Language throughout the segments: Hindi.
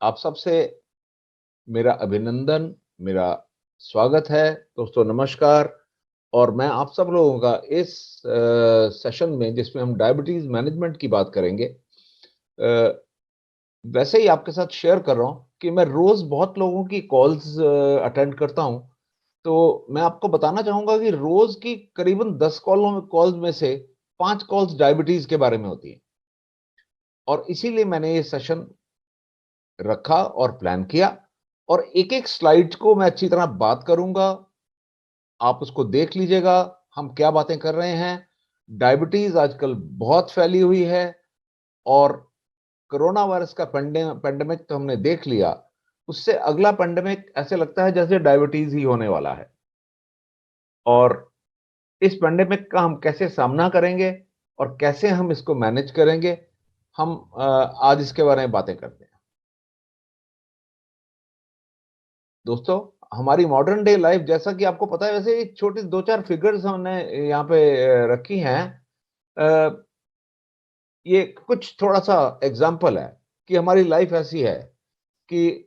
आप सबसे मेरा अभिनंदन, मेरा स्वागत है। दोस्तों नमस्कार। और मैं आप सब लोगों का इस सेशन में, जिसमें हम डायबिटीज मैनेजमेंट की बात करेंगे, वैसे ही आपके साथ शेयर कर रहा हूं कि मैं रोज बहुत लोगों की कॉल्स अटेंड करता हूं। तो मैं आपको बताना चाहूंगा कि रोज की करीबन 10 कॉल्स में से 5 कॉल्स डायबिटीज के बारे में होती हैं। और इसीलिए मैंने ये सेशन रखा और प्लान किया। और एक एक स्लाइड को मैं अच्छी तरह बात करूंगा, आप उसको देख लीजिएगा हम क्या बातें कर रहे हैं। डायबिटीज आजकल बहुत फैली हुई है, और कोरोना वायरस का पेंडेमिक तो हमने देख लिया। उससे अगला पेंडेमिक ऐसे लगता है जैसे डायबिटीज ही होने वाला है। और इस पेंडेमिक का हम कैसे सामना करेंगे और कैसे हम इसको मैनेज करेंगे, हम आज इसके बारे में बातें करते हैं। दोस्तों, हमारी मॉडर्न डे लाइफ, जैसा कि आपको पता है, वैसे ये छोटी दो चार फिगर्स हमने यहाँ पे रखी हैं। अ, ये कुछ थोड़ा सा एग्जाम्पल है कि हमारी लाइफ ऐसी है कि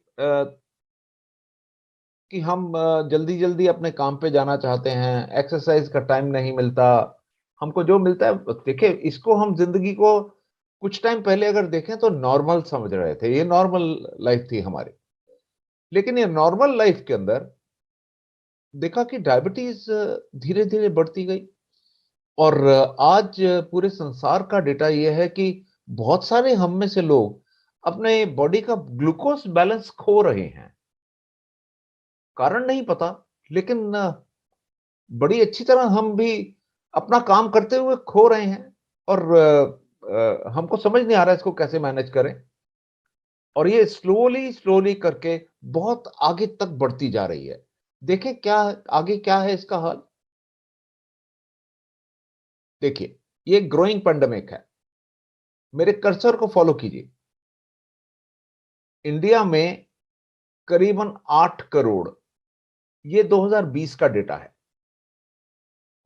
कि हम जल्दी जल्दी अपने काम पे जाना चाहते हैं, एक्सरसाइज का टाइम नहीं मिलता। हमको जो मिलता है, देखिए, इसको हम जिंदगी को कुछ टाइम पहले अगर देखें तो नॉर्मल समझ रहे थे, ये नॉर्मल लाइफ थी हमारी। लेकिन ये नॉर्मल लाइफ के अंदर देखा कि डायबिटीज धीरे धीरे बढ़ती गई। और आज पूरे संसार का डेटा यह है कि बहुत सारे हम में से लोग अपने बॉडी का ग्लूकोज बैलेंस खो रहे हैं। कारण नहीं पता, लेकिन बड़ी अच्छी तरह हम भी अपना काम करते हुए खो रहे हैं। और हमको समझ नहीं आ रहा है इसको कैसे मैनेज करें। और ये स्लोली स्लोली करके बहुत आगे तक बढ़ती जा रही है। देखें क्या आगे क्या है इसका हाल। देखिए, ये ग्रोइंग पेंडेमिक है। मेरे कर्सर को फॉलो कीजिए। इंडिया में करीबन 8 करोड़, ये 2020 का डेटा है।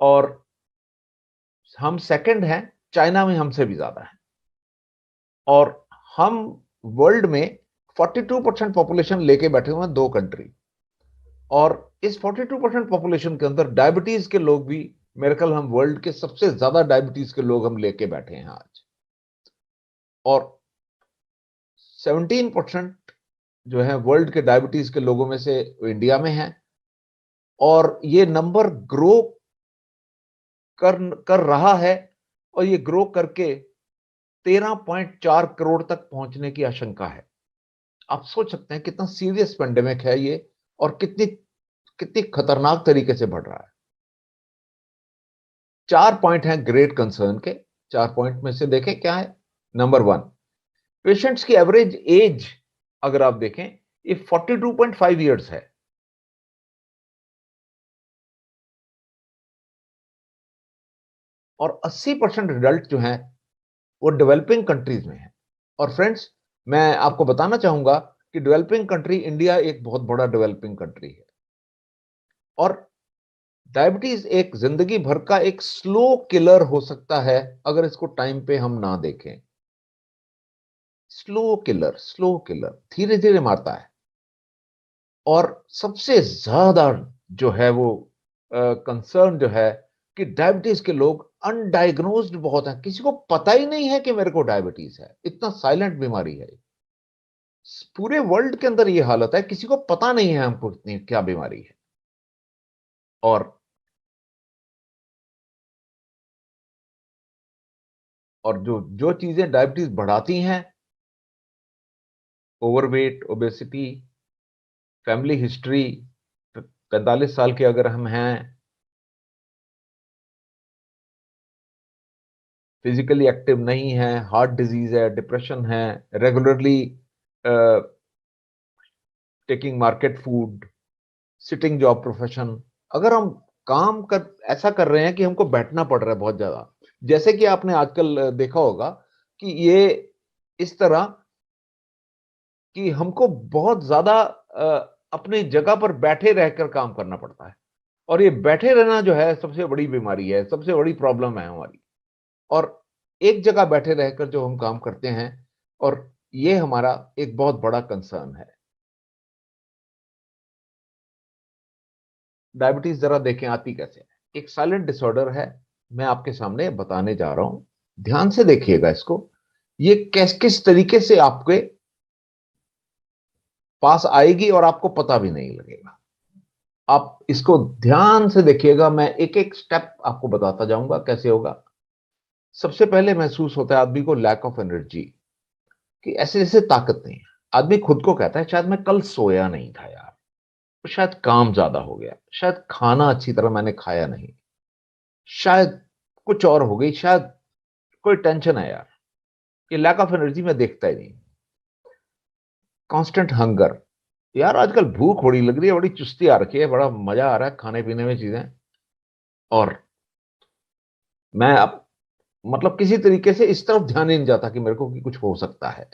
और हम सेकंड हैं, चाइना में हमसे भी ज्यादा है। और हम वर्ल्ड में 42% पॉपुलेशन लेके बैठे हुए हैं, 2 कंट्री। और इस 42% पॉपुलेशन के अंदर डायबिटीज के लोग भी, मेरे ख्याल हम वर्ल्ड के सबसे ज्यादा डायबिटीज के लोग हम लेके बैठे हैं आज। और 17% जो है वर्ल्ड के डायबिटीज के लोगों में से इंडिया में है। और ये नंबर ग्रो कर कर रहा है, और ये ग्रो करके 13.4 करोड़ तक पहुंचने की आशंका है। आप सोच सकते हैं कितना सीरियस पेंडेमिक है ये, और कितनी कितनी खतरनाक तरीके से बढ़ रहा है। 4 पॉइंट हैं ग्रेट कंसर्न के। 4 पॉइंट में से देखें क्या है। नंबर 1, पेशेंट्स की एवरेज एज अगर आप देखें, ये 42.5 ईयर्स है। और 80% एडल्ट जो हैं वो डेवलपिंग कंट्रीज में है। और फ्रेंड्स, मैं आपको बताना चाहूंगा कि डेवलपिंग कंट्री इंडिया एक बहुत बड़ा डेवलपिंग कंट्री है। और डायबिटीज एक जिंदगी भर का एक स्लो किलर हो सकता है अगर इसको टाइम पे हम ना देखें। स्लो किलर धीरे धीरे मारता है। और सबसे ज्यादा जो है वो कंसर्न जो है कि डायबिटीज के लोग अनडायग्नोज्ड बहुत हैं, किसी को पता ही नहीं है कि मेरे को डायबिटीज है। इतना साइलेंट बीमारी है। पूरे वर्ल्ड के अंदर ये हालत है, किसी को पता नहीं है हमको इतनी क्या बीमारी है। और जो जो चीजें डायबिटीज बढ़ाती हैं, ओवरवेट, ओबेसिटी, फैमिली हिस्ट्री, 45 साल के अगर हम हैं, फिजिकली एक्टिव नहीं है, हार्ट डिजीज है, डिप्रेशन है, regularly taking market food, sitting job profession, अगर हम काम कर ऐसा कर रहे हैं कि हमको बैठना पड़ रहा है बहुत ज्यादा। जैसे कि आपने आजकल देखा होगा कि ये इस तरह कि हमको बहुत ज्यादा अपनी जगह पर बैठे रहकर काम करना पड़ता है। और ये बैठे रहना जो है सबसे बड़ी बीमारी है, सबसे बड़ी प्रॉब्लम है हमारी। और एक जगह बैठे रहकर जो हम काम करते हैं, और ये हमारा एक बहुत बड़ा कंसर्न है। डायबिटीज जरा देखें आती कैसे है। एक साइलेंट डिसऑर्डर है, मैं आपके सामने बताने जा रहा हूं, ध्यान से देखिएगा इसको। ये किस तरीके से आपके पास आएगी और आपको पता भी नहीं लगेगा। आप इसको ध्यान से देखिएगा, मैं एक एक स्टेप आपको बताता जाऊंगा कैसे होगा। सबसे पहले महसूस होता है आदमी को लैक ऑफ एनर्जी, कि ऐसे जैसे ताकत नहीं है। आदमी खुद को कहता है शायद मैं कल सोया नहीं था यार, तो शायद काम ज्यादा हो गया, शायद खाना अच्छी तरह मैंने खाया नहीं, शायद कुछ और हो गई, शायद कोई टेंशन है यार। ये लैक ऑफ एनर्जी में देखता ही नहीं। कांस्टेंट हंगर, यार आजकल भूख बड़ी लग रही है, बड़ी चुस्ती आ रखी है, बड़ा मजा आ रहा है खाने पीने में चीजें, और मैं अब मतलब किसी तरीके से इस तरफ ध्यान ही नहीं जाता कि मेरे को कि कुछ हो सकता है।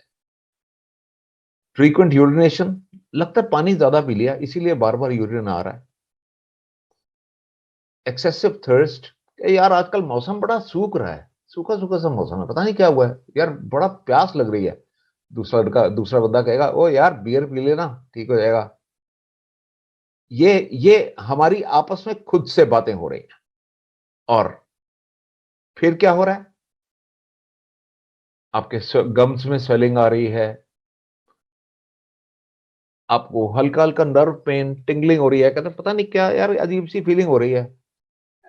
फ्रीक्वेंट यूरिनेशन, लगता है पानी ज्यादा पी लिया इसीलिए बार बार यूरिन आ रहा है। एक्सेसिव थर्स्ट, यार आजकल मौसम बड़ा सूख रहा है, सूखा सूखा सा मौसम है, पता नहीं क्या हुआ है यार, बड़ा प्यास लग रही है। दूसरा बंदा कहेगा ओ यार बियर पी लेना ठीक हो जाएगा। ये हमारी आपस में खुद से बातें हो रही हैं। और फिर क्या हो रहा है, आपके गम्स में स्वेलिंग आ रही है, आपको हल्का हल्का नर्व पेन टिंगलिंग हो रही है, कहते हैं पता नहीं क्या यार अजीब सी फीलिंग हो रही है,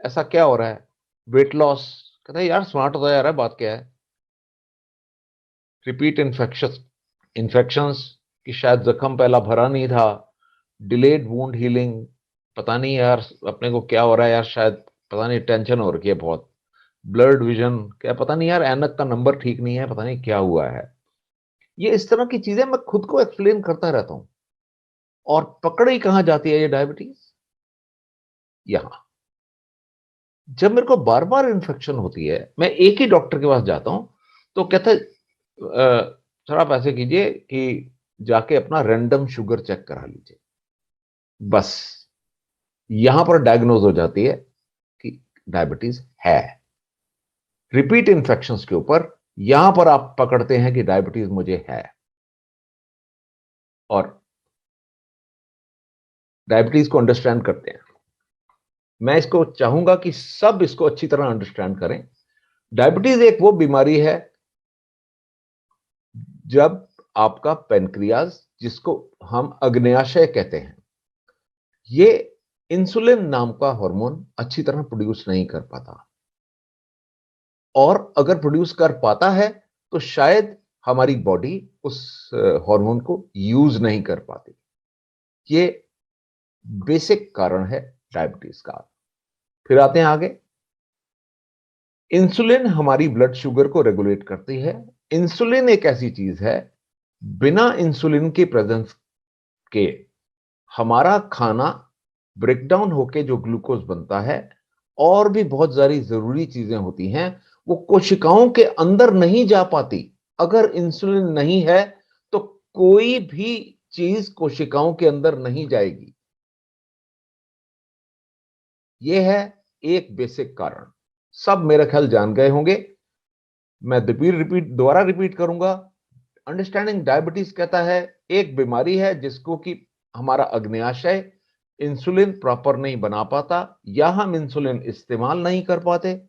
ऐसा क्या हो रहा है। वेट लॉस, कहते हैं यार स्मार्ट होता जा रहा है, बात क्या है। रिपीट इन्फेक्शंस, कि शायद जख्म पहला भरा नहीं था। डिलेड वुंड हीलिंग, पता नहीं यार अपने को क्या हो रहा है यार, शायद पता नहीं टेंशन हो रखी है बहुत। ब्लर्ड विजन, क्या पता नहीं यार ऐनक का नंबर ठीक नहीं है, पता नहीं क्या हुआ है। ये इस तरह की चीजें मैं खुद को एक्सप्लेन करता रहता हूं। और पकड़ ही कहां जाती है ये डायबिटीज, यहां। जब मेरे को बार बार इन्फेक्शन होती है, मैं एक ही डॉक्टर के पास जाता हूं, तो कहता है सर आप ऐसे कीजिए कि जाके अपना रैंडम शुगर चेक करा लीजिए। बस यहां पर डायग्नोज हो जाती है कि डायबिटीज है। रिपीट इन्फेक्शंस के ऊपर यहां पर आप पकड़ते हैं कि डायबिटीज मुझे है। और डायबिटीज को अंडरस्टैंड करते हैं, मैं इसको चाहूंगा कि सब इसको अच्छी तरह अंडरस्टैंड करें। डायबिटीज एक वो बीमारी है जब आपका पेनक्रियाज, जिसको हम अग्न्याशय कहते हैं, ये इंसुलिन नाम का हार्मोन अच्छी तरह प्रोड्यूस नहीं कर पाता। और अगर प्रोड्यूस कर पाता है तो शायद हमारी बॉडी उस हार्मोन को यूज नहीं कर पाती। ये बेसिक कारण है डायबिटीज का। फिर आते हैं आगे। इंसुलिन हमारी ब्लड शुगर को रेगुलेट करती है। इंसुलिन एक ऐसी चीज है, बिना इंसुलिन की प्रेजेंस के हमारा खाना ब्रेकडाउन होके जो ग्लूकोज बनता है, और भी बहुत सारी जरूरी चीजें होती हैं, वो कोशिकाओं के अंदर नहीं जा पाती। अगर इंसुलिन नहीं है तो कोई भी चीज कोशिकाओं के अंदर नहीं जाएगी। यह है एक बेसिक कारण, सब मेरा ख्याल जान गए होंगे। मैं दोबारा रिपीट करूंगा। अंडरस्टैंडिंग डायबिटीज कहता है एक बीमारी है जिसको कि हमारा अग्न्याशय इंसुलिन प्रॉपर नहीं बना पाता, या हम इंसुलिन इस्तेमाल नहीं कर पाते।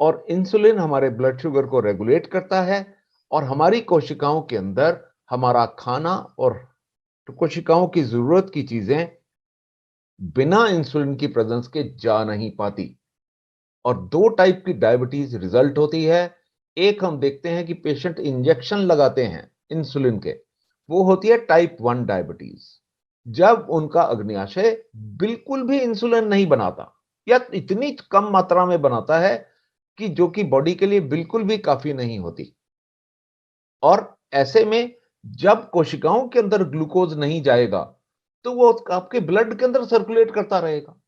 और इंसुलिन हमारे ब्लड शुगर को रेगुलेट करता है, और हमारी कोशिकाओं के अंदर हमारा खाना और कोशिकाओं की जरूरत की चीजें बिना इंसुलिन की प्रेजेंस के जा नहीं पाती। और दो टाइप की डायबिटीज रिजल्ट होती है। एक हम देखते हैं कि पेशेंट इंजेक्शन लगाते हैं इंसुलिन के, वो होती है टाइप 1 डायबिटीज, जब उनका अग्न्याशय बिल्कुल भी इंसुलिन नहीं बनाता, या इतनी कम मात्रा में बनाता है कि जो कि बॉडी के लिए बिल्कुल भी काफी नहीं होती। और ऐसे में जब कोशिकाओं के अंदर ग्लूकोज नहीं जाएगा तो वो आपके ब्लड के अंदर सर्कुलेट करता रहेगा।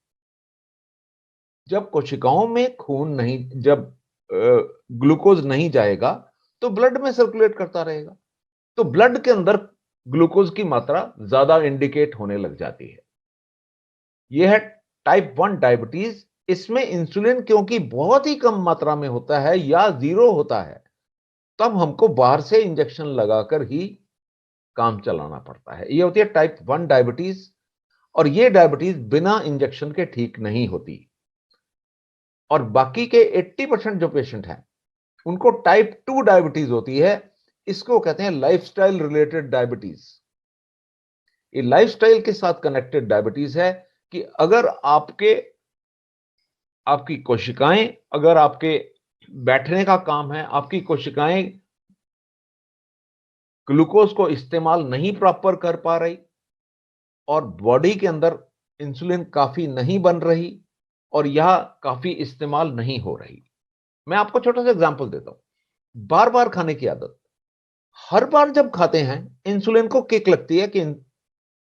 जब कोशिकाओं में खून नहीं, जब ग्लूकोज नहीं जाएगा तो ब्लड में सर्कुलेट करता रहेगा, तो ब्लड के अंदर ग्लूकोज की मात्रा ज्यादा इंडिकेट होने लग जाती है। यह है टाइप 1 डायबिटीज। इसमें इंसुलिन क्योंकि बहुत ही कम मात्रा में होता है या जीरो होता है, तब हमको बाहर से इंजेक्शन लगाकर ही काम चलाना पड़ता है। ये होती है टाइप 1 डायबिटीज, और ये डायबिटीज बिना इंजेक्शन के ठीक नहीं होती। और बाकी के 80% जो पेशेंट हैं उनको टाइप 2 डायबिटीज होती है। इसको कहते हैं लाइफस्टाइल रिलेटेड डायबिटीज। ये लाइफस्टाइल के साथ कनेक्टेड डायबिटीज है कि अगर आपकी कोशिकाएं, अगर आपके बैठने का काम है, आपकी कोशिकाएं ग्लूकोज को इस्तेमाल नहीं प्रॉपर कर पा रही और बॉडी के अंदर इंसुलिन काफी नहीं बन रही और यह काफी इस्तेमाल नहीं हो रही। मैं आपको छोटा सा एग्जांपल देता हूं। बार बार खाने की आदत, हर बार जब खाते हैं इंसुलिन को किक लगती है कि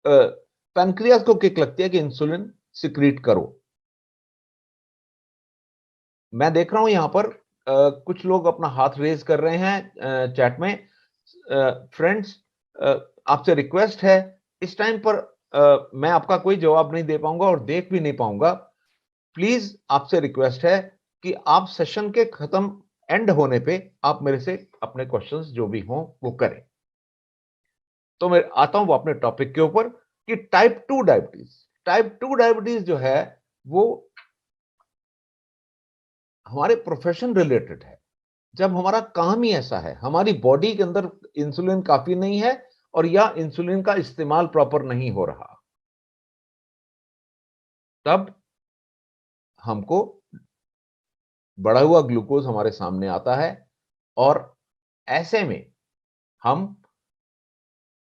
पैनक्रियास को किक लगती है कि इंसुलिन सिक्रीट करो। मैं देख रहा हूं यहां पर कुछ लोग अपना हाथ रेज कर रहे हैं चैट में। फ्रेंड्स, आपसे रिक्वेस्ट है, इस टाइम पर मैं आपका कोई जवाब नहीं दे पाऊंगा और देख भी नहीं पाऊंगा। प्लीज आपसे रिक्वेस्ट है कि आप सेशन के खत्म एंड होने पे आप मेरे से अपने क्वेश्चंस जो भी हों वो करें। तो मैं आता हूं वो अपने टॉपिक के ऊपर कि टाइप 2 डायबिटीज जो है वो हमारे प्रोफेशन रिलेटेड है। जब हमारा काम ही ऐसा है, हमारी बॉडी के अंदर इंसुलिन काफी नहीं है और या इंसुलिन का इस्तेमाल प्रॉपर नहीं हो रहा, तब हमको बढ़ा हुआ ग्लूकोज हमारे सामने आता है और ऐसे में हम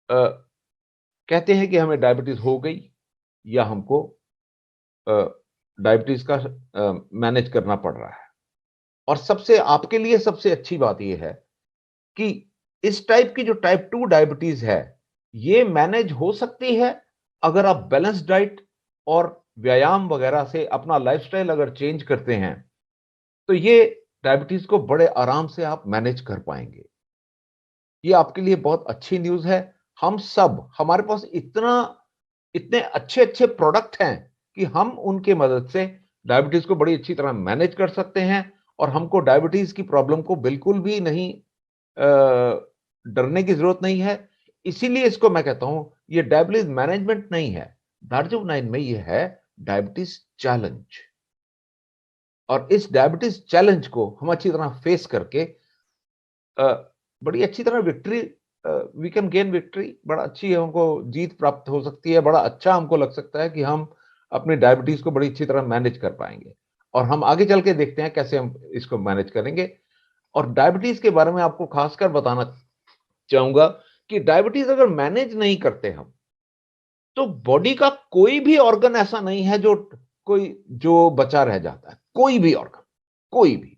कहते हैं कि हमें डायबिटीज हो गई या हमको डायबिटीज का मैनेज करना पड़ रहा है। और सबसे आपके लिए सबसे अच्छी बात यह है कि इस टाइप की जो टाइप 2 डायबिटीज है ये मैनेज हो सकती है अगर आप बैलेंस डाइट और व्यायाम वगैरह से अपना लाइफस्टाइल अगर चेंज करते हैं तो ये डायबिटीज को बड़े आराम से आप मैनेज कर पाएंगे। ये आपके लिए बहुत अच्छी न्यूज है। हमारे पास इतने अच्छे अच्छे प्रोडक्ट हैं कि हम उनके मदद से डायबिटीज को बड़ी अच्छी तरह मैनेज कर सकते हैं और हमको डायबिटीज की प्रॉब्लम को बिल्कुल भी नहीं डरने की जरूरत नहीं है। इसीलिए इसको मैं कहता हूं ये डायबिटीज मैनेजमेंट नहीं है, दार्जिलिंग 9 में ये है डायबिटीज चैलेंज। और इस डायबिटीज चैलेंज को हम अच्छी तरह फेस करके बड़ी अच्छी तरह victory, we can gain victory, बड़ा अच्छी हमको जीत प्राप्त हो सकती है। बड़ा अच्छा हमको लग सकता है कि हम अपनी डायबिटीज को बड़ी अच्छी तरह मैनेज कर पाएंगे और हम आगे चल के देखते हैं कैसे हम इसको मैनेज करेंगे। और डायबिटीज के बारे में आपको खासकर बताना चाहूंगा कि डायबिटीज अगर मैनेज नहीं करते हम तो बॉडी का कोई भी ऑर्गन ऐसा नहीं है जो बचा रह जाता है। कोई भी ऑर्गन, कोई भी,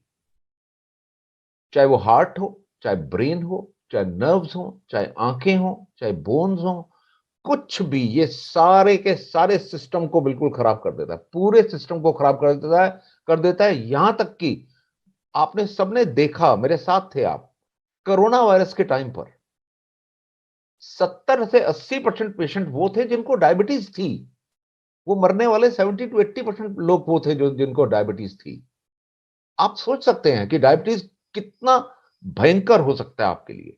चाहे वो हार्ट हो, चाहे ब्रेन हो, चाहे नर्व्स हो, चाहे आंखें हो, चाहे बोन्स हो, कुछ भी, ये सारे के सारे सिस्टम को बिल्कुल खराब कर देता है। पूरे सिस्टम को खराब कर देता है। यहां तक कि आपने सबने देखा, मेरे साथ थे आप, कोरोना वायरस के टाइम पर 70 से 80% पेशेंट वो थे जिनको डायबिटीज थी। वो मरने वाले 70 टू 80% लोग वो थे जो जिनको डायबिटीज थी। आप सोच सकते हैं कि डायबिटीज कितना भयंकर हो सकता है आपके लिए।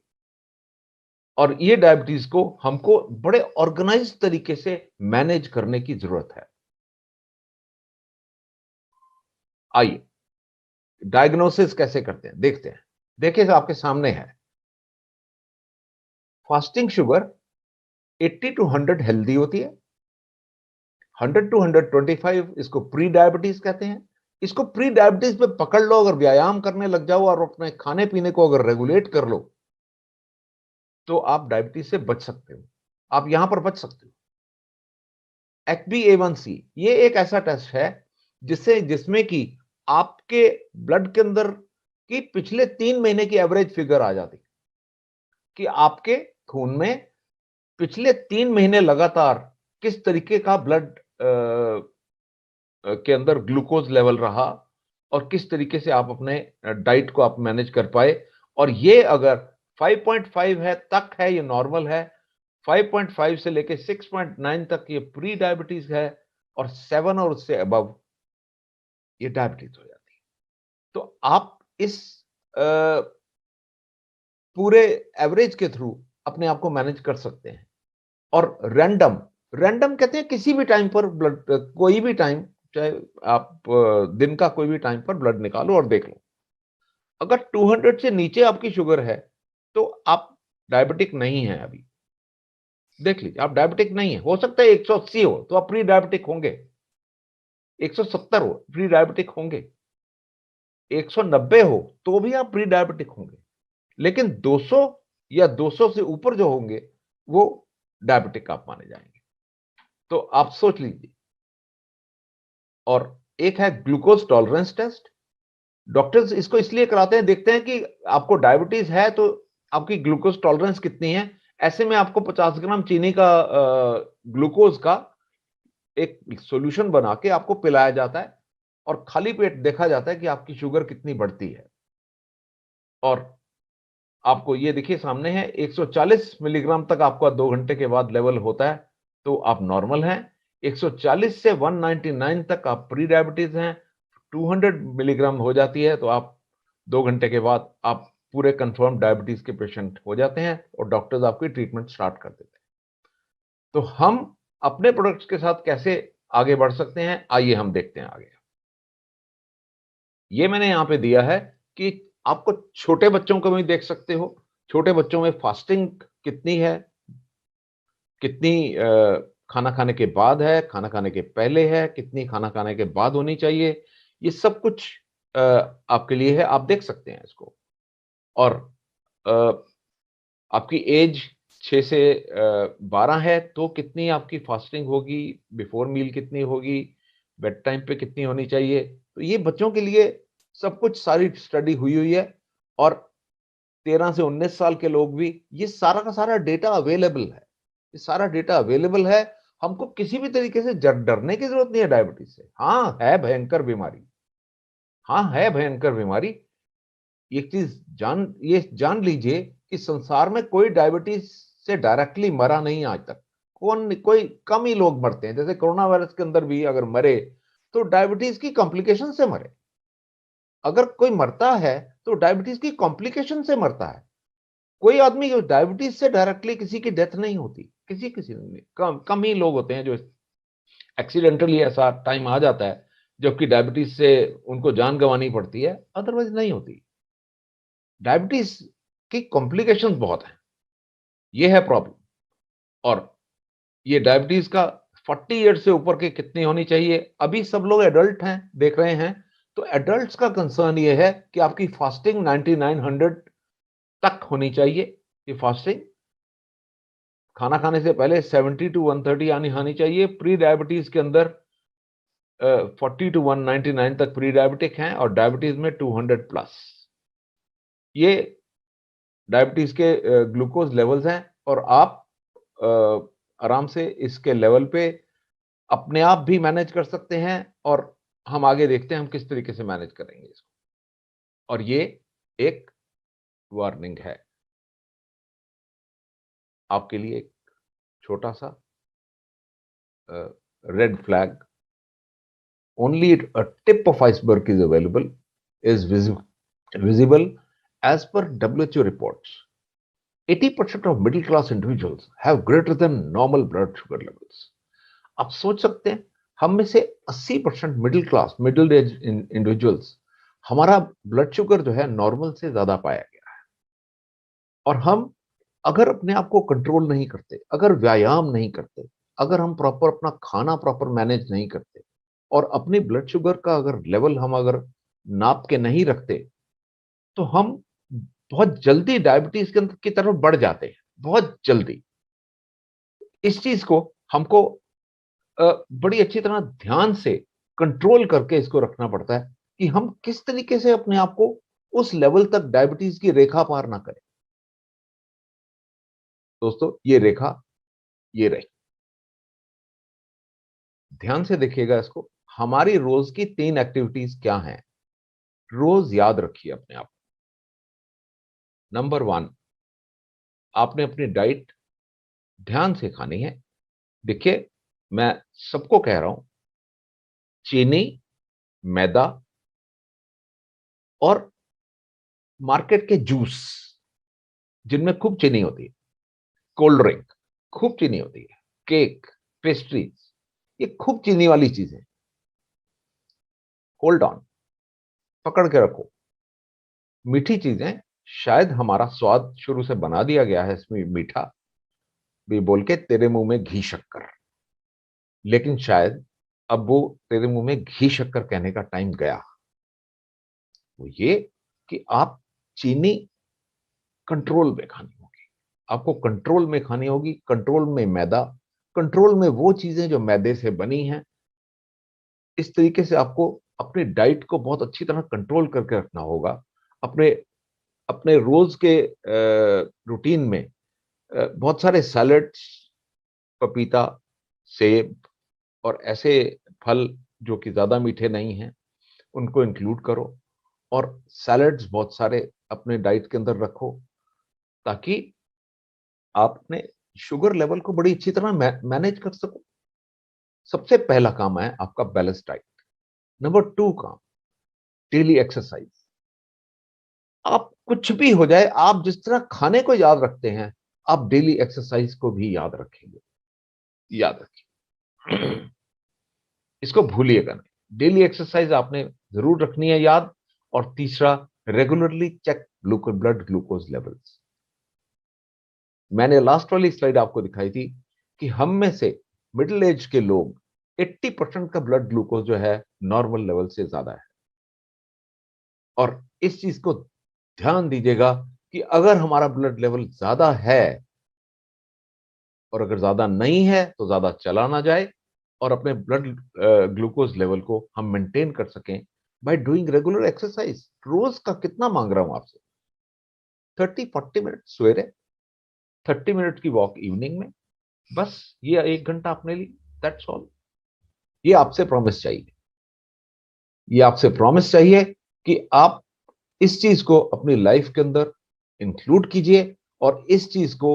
और ये डायबिटीज को हमको बड़े ऑर्गेनाइज तरीके से मैनेज करने की जरूरत है। आइए डायग्नोसिस कैसे करते हैं देखते हैं। देखिए आपके सामने है फास्टिंग शुगर 80 टू 100 हेल्दी होती है। 100 टू 125 इसको प्री डायबिटीज कहते हैं। इसको प्री डायबिटीज पे पकड़ लो, अगर व्यायाम करने लग जाओ और अपने खाने पीने को अगर रेगुलेट कर लो तो आप डायबिटीज से बच सकते हो। आप यहां पर बच सकते हो। HbA1c ये एक ऐसा टेस्ट है जिसमें कि आपके ब्लड के अंदर की पिछले 3 महीने की एवरेज फिगर आ जाती कि आपके खून में पिछले 3 महीने लगातार किस तरीके का ब्लड के अंदर ग्लूकोज लेवल रहा और किस तरीके से आप अपने डाइट को आप मैनेज कर पाए। और ये अगर 5.5 है तक है, ये नॉर्मल है। 5.5 से लेके 6.9 तक ये प्री डायबिटीज है और 7 और उससे अबव ये डायबिटीज हो जाती है। तो आप इस पूरे एवरेज के थ्रू अपने आप को मैनेज कर सकते हैं। और रैंडम, रैंडम कहते हैं किसी भी टाइम पर ब्लड, कोई भी टाइम, चाहे आप दिन का कोई भी टाइम पर ब्लड निकालो और देख लो। अगर 200 से नीचे आपकी शुगर है तो आप डायबिटिक नहीं है अभी। देख लीजिए, आप डायबिटिक नहीं है। हो सकता है 180 हो तो आप प्री डायबिटिक होंगे, 170 हो प्री डायबिटिक होंगे, 190 हो तो भी आप प्री डायबिटिक होंगे। लेकिन 200 या 200 से ऊपर जो होंगे वो डायबिटिक आप माने जाएंगे। तो आप सोच लीजिए। और एक है ग्लूकोज टॉलरेंस टेस्ट। डॉक्टर्स इसको इसलिए कराते हैं, देखते हैं कि आपको डायबिटीज है तो आपकी ग्लूकोज टॉलरेंस कितनी है। ऐसे में आपको 50 ग्राम चीनी का ग्लूकोज का एक सॉल्यूशन बना के आपको पिलाया जाता है और खाली पेट देखा जाता है कि आपकी शुगर कितनी बढ़ती है। और आपको ये देखिए सामने है, 140 मिलीग्राम तक आपका 2 घंटे के बाद लेवल होता है तो आप नॉर्मल हैं। 140 से 199 तक आप प्री डायबिटीज हैं। 200 मिलीग्राम हो जाती है तो आप 2 घंटे के बाद आप पूरे कंफर्म डायबिटीज के पेशेंट हो जाते हैं और डॉक्टर्स आपकी ट्रीटमेंट स्टार्ट कर देते हैं। तो हम अपने प्रोडक्ट्स के साथ कैसे आगे बढ़ सकते हैं, आइए हम देखते हैं आगे। ये मैंने यहां पे दिया है कि आपको छोटे बच्चों को भी देख सकते हो। छोटे बच्चों में फास्टिंग कितनी है, कितनी खाना खाने के बाद है, खाना खाने के पहले है, कितनी खाना खाने के बाद होनी चाहिए, ये सब कुछ आपके लिए है, आप देख सकते हैं इसको। और अ, आपकी एज 6 से 12 है तो कितनी आपकी फास्टिंग होगी, बिफोर मील कितनी होगी, बेड टाइम पे कितनी होनी चाहिए। तो ये बच्चों के लिए सब कुछ सारी स्टडी हुई हुई है। और 13 से 19 साल के लोग भी, ये सारा का सारा डेटा अवेलेबल है। ये सारा डेटा अवेलेबल है। हमको किसी भी तरीके से डरने की जरूरत नहीं है डायबिटीज से। हाँ है भयंकर बीमारी, हाँ है भयंकर बीमारी। एक चीज ये जान लीजिए कि संसार में कोई डायबिटीज से डायरेक्टली मरा नहीं आज तक। कोई कम ही लोग मरते हैं। जैसे कोरोना वायरस के अंदर भी अगर मरे तो डायबिटीज की कॉम्प्लिकेशन से मरे। अगर कोई मरता है तो डायबिटीज की कॉम्प्लिकेशन से मरता है। कोई आदमी डायबिटीज से डायरेक्टली किसी की डेथ नहीं होती। किसी किसी में कम कम ही लोग होते हैं जो एक्सीडेंटली ऐसा टाइम आ जाता है जबकि डायबिटीज से उनको जान गंवानी पड़ती है, अदरवाइज नहीं होती। डायबिटीज की कॉम्प्लिकेशंस बहुत हैं, ये है प्रॉब्लम। और ये डायबिटीज का 40 ईयर्स से ऊपर के कितनी होनी चाहिए। अभी सब लोग एडल्ट हैं, देख रहे हैं। तो एडल्ट्स का कंसर्न ये है कि आपकी फास्टिंग 9900 तक होनी चाहिए। ये फास्टिंग खाना खाने से पहले 70 टू 130 आनी चाहिए। प्री डायबिटीज के अंदर 40 टू 199 तक प्री डायबिटिक हैं और डायबिटीज में 200 प्लस। ये डायबिटीज के ग्लूकोज लेवल्स हैं और आप आराम से इसके लेवल पे अपने आप भी मैनेज कर सकते हैं। और हम आगे देखते हैं हम किस तरीके से मैनेज करेंगे इसको। और ये एक वार्निंग है आपके लिए, एक छोटा सा red flag. Only a tip of iceberg is available, is visible as per WHO reports. 80% of middle class individuals have greater than normal blood sugar levels. आप सोच सकते हैं, हम में से 80% मिडिल एज इंडिविजुअल्स, हमारा ब्लड शुगर जो है नॉर्मल से ज्यादा पाया गया है। और हम अगर अपने आप को कंट्रोल नहीं करते, अगर व्यायाम नहीं करते, अगर हम प्रॉपर अपना खाना प्रॉपर मैनेज नहीं करते और अपनी ब्लड शुगर का अगर लेवल हम अगर नाप के नहीं रखते तो हम बहुत जल्दी डायबिटीज की तरफ बढ़ जाते हैं, बहुत जल्दी। इस चीज को हमको बड़ी अच्छी तरह ध्यान से कंट्रोल करके इसको रखना पड़ता है कि हम किस तरीके से अपने आप को उस लेवल तक डायबिटीज की रेखा पार ना करें। दोस्तों ये रेखा ये रही, ध्यान से देखिएगा इसको। हमारी रोज की 3 एक्टिविटीज क्या हैं, रोज याद रखिए अपने आप। नंबर 1, आपने अपनी डाइट ध्यान से खानी है। देखिए, मैं सबको कह रहा हूं, चीनी, मैदा और मार्केट के जूस, जिनमें खूब चीनी होती है, कोल्ड ड्रिंक खूब चीनी होती है, केक, पेस्ट्रीज, ये खूब चीनी वाली चीजें। होल्ड ऑन, पकड़ के रखो। मीठी चीजें, शायद हमारा स्वाद शुरू से बना दिया गया है इसमें मीठा भी बोल के, तेरे मुंह में घी शक्कर, लेकिन शायद अब वो तेरे मुंह में घी शक्कर कहने का टाइम गया। वो ये कि आप चीनी कंट्रोल में खानी होगी, आपको कंट्रोल में खानी होगी, कंट्रोल में मैदा, कंट्रोल में वो चीजें जो मैदे से बनी हैं। इस तरीके से आपको अपने डाइट को बहुत अच्छी तरह कंट्रोल करके रखना होगा। अपने अपने रोज के रूटीन में बहुत सारे सैलड्स, पपीता, सेब और ऐसे फल जो कि ज्यादा मीठे नहीं हैं, उनको इंक्लूड करो। और सैलड्स बहुत सारे अपने डाइट के अंदर रखो, ताकि आप अपने शुगर लेवल को बड़ी अच्छी तरह मैनेज कर सको। सबसे पहला काम है आपका बैलेंस डाइट। नंबर 2 काम, डेली एक्सरसाइज। आप कुछ भी हो जाए, आप जिस तरह खाने को याद रखते हैं, आप डेली एक्सरसाइज को भी याद रखेंगे। याद रखिए, इसको भूलिएगा नहीं। डेली एक्सरसाइज आपने जरूर रखनी है याद। और तीसरा, regularly check blood glucose levels. मैंने लास्ट वाली स्लाइड आपको दिखाई थी कि हम में से मिडिल एज के लोग 80% का ब्लड ग्लूकोज जो है नॉर्मल लेवल से ज्यादा है। और इस चीज को ध्यान दीजिएगा कि अगर हमारा ब्लड लेवल ज्यादा है, और अगर ज्यादा नहीं है तो ज्यादा चला ना जाए, और अपने ब्लड ग्लूकोज लेवल को हम मेंटेन कर सकें बाय डूइंग रेगुलर एक्सरसाइज। रोज का कितना मांग रहा हूं आपसे? 30-40 मिनट सवेरे, 30 मिनट की वॉक इवनिंग में, बस ये 1 घंटा अपने लिए, दैट्स ऑल। ये आपसे प्रॉमिस चाहिए, ये आपसे प्रॉमिस चाहिए कि आप इस चीज को अपनी लाइफ के अंदर इंक्लूड कीजिए। और इस चीज को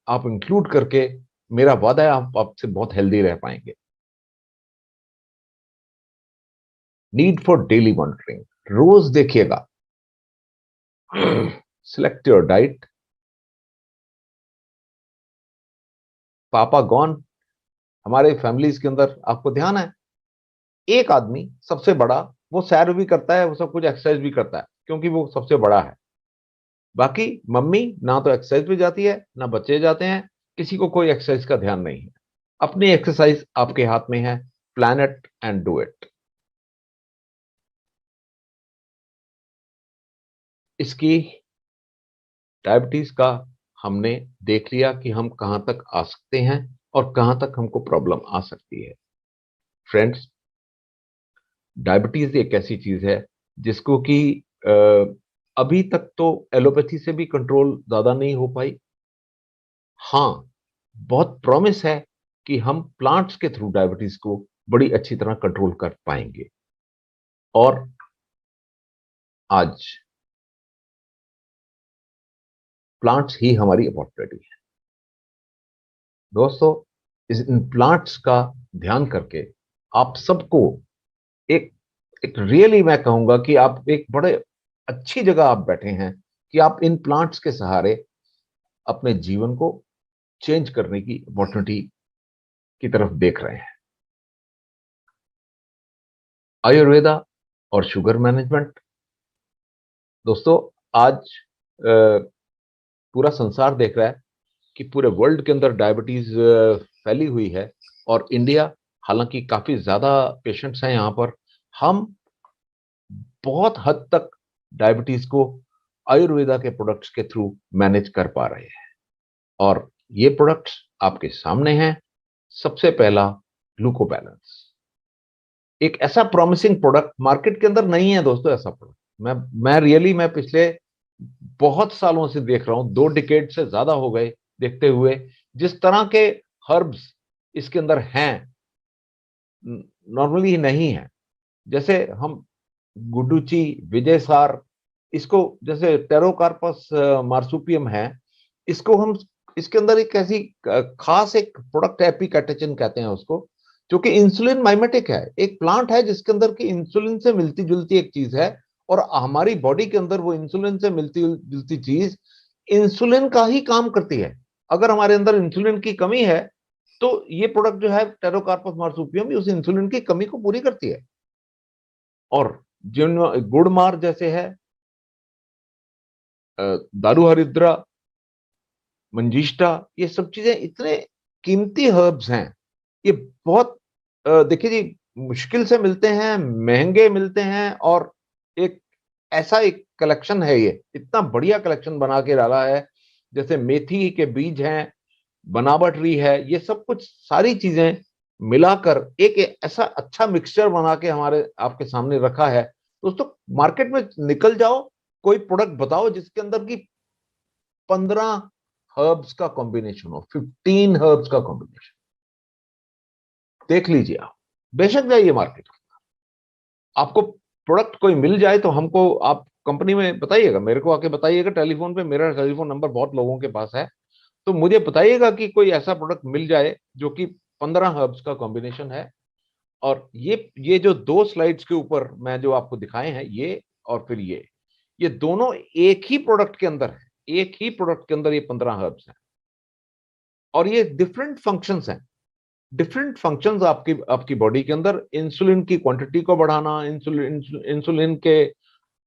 आप इंक्लूड करके, मेरा वादा है, आप आपसे बहुत हेल्दी रह पाएंगे। नीड फॉर डेली मॉनिटरिंग, रोज देखिएगा। Select your diet. पापा गॉन, हमारे फैमिलीज के अंदर आपको ध्यान है, एक आदमी सबसे बड़ा, वो सैर भी करता है, वो सब कुछ एक्सरसाइज भी करता है, क्योंकि वो सबसे बड़ा है। बाकी मम्मी ना तो एक्सरसाइज पे जाती है, ना बच्चे जाते हैं, किसी को कोई एक्सरसाइज का ध्यान नहीं है। अपनी एक्सरसाइज आपके हाथ में है, plan it and do it. इसकी डायबिटीज का हमने देख लिया कि हम कहां तक आ सकते हैं और कहां तक हमको प्रॉब्लम आ सकती है। फ्रेंड्स, डायबिटीज एक ऐसी चीज है जिसको कि अ, अभी तक तो एलोपैथी से भी कंट्रोल ज्यादा नहीं हो पाई। हाँ, बहुत प्रॉमिस है कि हम प्लांट्स के थ्रू डायबिटीज को बड़ी अच्छी तरह कंट्रोल कर पाएंगे। और आज प्लांट्स ही हमारी अपॉर्चुनिटी है दोस्तों। इस इन प्लांट्स का ध्यान करके आप सबको एक एक रियली, मैं कहूंगा कि आप एक बड़े अच्छी जगह आप बैठे हैं कि आप इन प्लांट्स के सहारे अपने जीवन को चेंज करने की अपॉर्चुनिटी की तरफ देख रहे हैं। आयुर्वेदा और शुगर मैनेजमेंट, दोस्तों, आज पूरा संसार देख रहा है कि पूरे वर्ल्ड के अंदर डायबिटीज फैली हुई है। और इंडिया, हालांकि काफी ज्यादा पेशेंट्स हैं यहाँ पर, हम बहुत हद तक डायबिटीज को आयुर्वेदा के प्रोडक्ट्स के थ्रू मैनेज कर पा रहे हैं। और ये प्रोडक्ट्स आपके सामने हैं। सबसे पहला, ग्लूको बैलेंस, एक ऐसा प्रॉमिसिंग प्रोडक्ट मार्केट के अंदर नहीं है दोस्तों। ऐसा प्रोडक्ट मैं रियली, मैं पिछले बहुत सालों से देख रहा हूं, 2 डिकेड से ज्यादा हो गए देखते हुए, जिस तरह के हर्ब्स इसके अंदर हैं, नॉर्मली नहीं है। जैसे हम गुडुची, विजयसार, इसको, जैसे टेरोकार्पस मार्सुपियम है, इसको हम, इसके अंदर एक ऐसी खास एक प्रोडक्ट है, एपिकैटेचिन कहते हैं उसको, जो कि इंसुलिन माइमेटिक है। एक प्लांट है जिसके अंदर की इंसुलिन से मिलती जुलती एक चीज है, और हमारी बॉडी के अंदर वो इंसुलिन से मिलती जुलती चीज इंसुलिन का ही काम करती है। अगर हमारे अंदर इंसुलिन की कमी है तो ये प्रोडक्ट जो है टेरोकार्पस मार्सुपियम उस इंसुलिन की कमी को पूरी करती है। और जिन गुड़ मार जैसे है, दारू हरिद्रा, मंजिष्टा, ये सब चीजें इतने कीमती हर्ब्स हैं। ये बहुत देखिए जी, मुश्किल से मिलते हैं, महंगे मिलते हैं, और एक ऐसा एक कलेक्शन है, ये इतना बढ़िया कलेक्शन बना के डाला है। जैसे मेथी के बीज हैं, बनावटी है, ये सब कुछ सारी चीजें मिलाकर एक ऐसा अच्छा मिक्सचर बना के हमारे आपके सामने रखा है। दोस्तों, मार्केट में निकल जाओ, कोई प्रोडक्ट बताओ जिसके अंदर की 15 हर्ब्स का कॉम्बिनेशन हो, 15 हर्ब्स का कॉम्बिनेशन। देख लीजिए आप, बेशक जाइए मार्केट, आपको प्रोडक्ट कोई मिल जाए तो हमको आप कंपनी में बताइएगा, मेरे को आके बताइएगा टेलीफोन पे, मेरा टेलीफोन नंबर बहुत लोगों के पास है। तो मुझे बताइएगा कि कोई ऐसा प्रोडक्ट मिल जाए जो कि 15 हर्ब्स का कॉम्बिनेशन है। और ये जो दो स्लाइड्स के ऊपर मैं जो आपको दिखाए हैं, ये और फिर ये दोनों एक ही प्रोडक्ट के अंदर है, एक ही प्रोडक्ट के अंदर ये 15 हर्ब्स हैं। और ये डिफरेंट फंक्शंस हैं, डिफरेंट फंक्शंस आपकी आपकी बॉडी के अंदर, इंसुलिन की क्वांटिटी को बढ़ाना, इंसुलिन के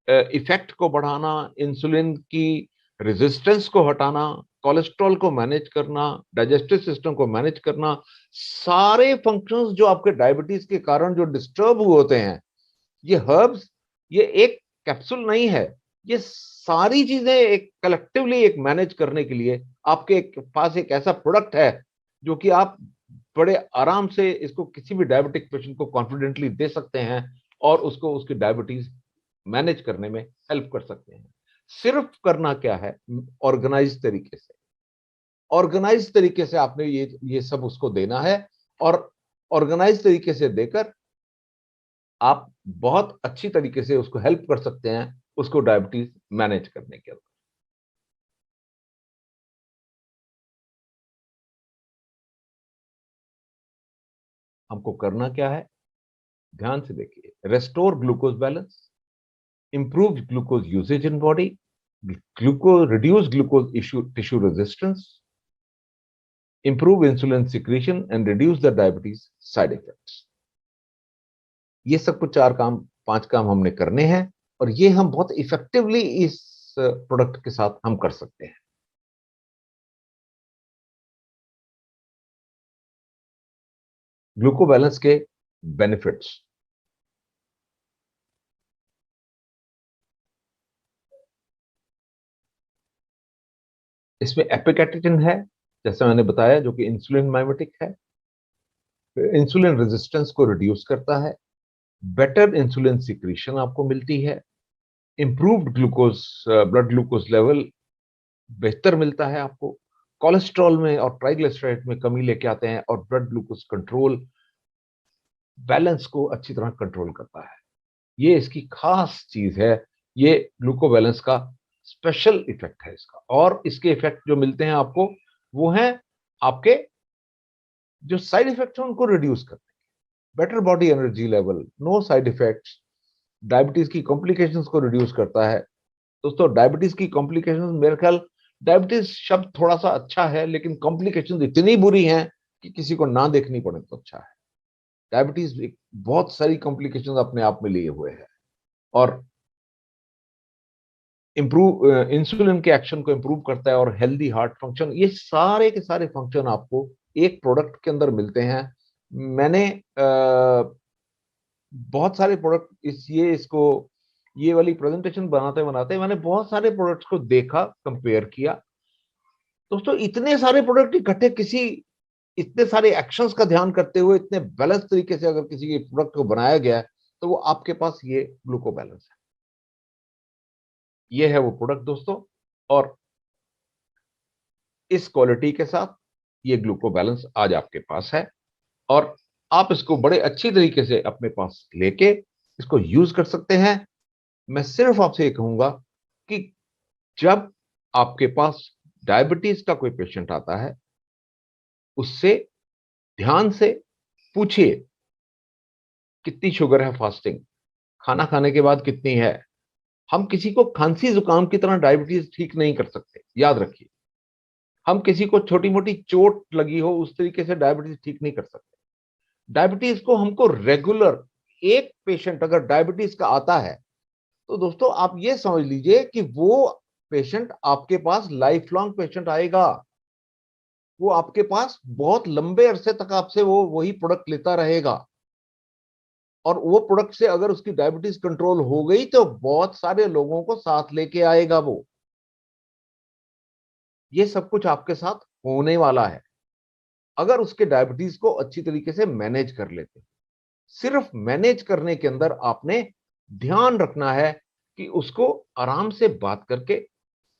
इफेक्ट को बढ़ाना, इंसुलिन की रेजिस्टेंस को हटाना, कोलेस्ट्रॉल को मैनेज करना, डाइजेस्टिव सिस्टम को मैनेज करना, सारे फंक्शंस जो आपके डायबिटीज के कारण जो डिस्टर्ब हुए होते हैं, ये हर्ब्स, ये एक कैप्सूल नहीं है, ये सारी चीजें एक कलेक्टिवली एक मैनेज करने के लिए आपके पास एक ऐसा प्रोडक्ट है जो कि आप बड़े आराम से इसको किसी भी डायबिटिक पेशेंट को कॉन्फिडेंटली दे सकते हैं और उसको उसकी डायबिटीज मैनेज करने में हेल्प कर सकते हैं। सिर्फ करना क्या है, ऑर्गेनाइज तरीके से, ऑर्गेनाइज तरीके से आपने ये सब उसको देना है। और ऑर्गेनाइज तरीके से देकर आप बहुत अच्छी तरीके से उसको हेल्प कर सकते हैं, उसको डायबिटीज मैनेज करने के अंदर। हमको करना क्या है, ध्यान से देखिए, restore glucose balance, improve glucose usage in body, glucose reduce glucose issue tissue resistance, improve insulin secretion and reduce the diabetes side effects. ये सब कुछ 4 काम 5 काम हमने करने हैं, और ये हम बहुत इफेक्टिवली इस प्रोडक्ट के साथ हम कर सकते हैं। ग्लूको बैलेंस के बेनिफिट्स, इसमें एपिकेटिन है, जैसे मैंने बताया, जो कि इंसुलिन माइमेटिक है, इंसुलिन रेजिस्टेंस को रिड्यूस करता है, बेटर इंसुलिन सिक्रीशन आपको मिलती है, improved glucose blood glucose level बेहतर मिलता है आपको, कोलेस्ट्रॉल में और ट्राइग्लिसराइड में कमी लेके आते हैं, और ब्लड ग्लूकोज कंट्रोल बैलेंस को अच्छी तरह कंट्रोल करता है। ये इसकी खास चीज है, ये ग्लूको बैलेंस का स्पेशल इफेक्ट है इसका। और इसके इफेक्ट जो मिलते हैं आपको, वो हैं आपके जो साइड इफेक्ट्स हैं उनको रिड्यूस करते हैं, better body energy level, no side effects, diabetes की कॉम्प्लिकेशंस को रिड्यूस करता है। दोस्तों, डायबिटीज की कॉम्प्लिकेशंस, मेरे ख्याल डायबिटीज शब्द थोड़ा सा अच्छा है, लेकिन कॉम्प्लिकेशंस इतनी बुरी हैं कि किसी को ना देखनी पड़े तो अच्छा है। डायबिटीज एक बहुत सारी कॉम्प्लिकेशंस अपने आप में लिए हुए है। और इंप्रूव इंसुलिन के एक्शन को इंप्रूव करता है, और हेल्दी हार्ट फंक्शन, ये सारे के सारे फंक्शन आपको एक प्रोडक्ट के अंदर मिलते हैं। मैंने बहुत सारे प्रोडक्ट इसको ये वाली प्रेजेंटेशन बनाते बनाते मैंने बहुत सारे प्रोडक्ट्स को देखा, कंपेयर किया। दोस्तों, इतने सारे प्रोडक्ट इकट्ठे किसी, इतने सारे एक्शंस का ध्यान करते हुए इतने बैलेंस तरीके से अगर किसी के प्रोडक्ट को बनाया गया है, तो वो आपके पास ये ग्लूको बैलेंस है, ये है वो प्रोडक्ट दोस्तों। और इस क्वालिटी के साथ ये ग्लूको बैलेंस आज आपके पास है, और आप इसको बड़े अच्छी तरीके से अपने पास लेके इसको यूज कर सकते हैं। मैं सिर्फ आपसे ये कहूंगा कि जब आपके पास डायबिटीज का कोई पेशेंट आता है, उससे ध्यान से पूछिए कितनी शुगर है फास्टिंग, खाना खाने के बाद कितनी है, हम किसी को खांसी जुकाम की तरह डायबिटीज ठीक नहीं कर सकते, याद रखिए। हम किसी को छोटी मोटी चोट लगी हो उस तरीके से डायबिटीज ठीक नहीं कर सकते। डायबिटीज को हमको रेगुलर, एक पेशेंट अगर डायबिटीज का आता है तो दोस्तों आप ये समझ लीजिए कि वो पेशेंट आपके पास लाइफ लॉन्ग पेशेंट आएगा। वो आपके पास बहुत लंबे अरसे तक आपसे वो वही प्रोडक्ट लेता रहेगा। और वो प्रोडक्ट से अगर उसकी डायबिटीज कंट्रोल हो गई तो बहुत सारे लोगों को साथ लेके आएगा वो। ये सब कुछ आपके साथ होने वाला है अगर उसके डायबिटीज को अच्छी तरीके से मैनेज कर लेते। सिर्फ मैनेज करने के अंदर आपने ध्यान रखना है कि उसको आराम से बात करके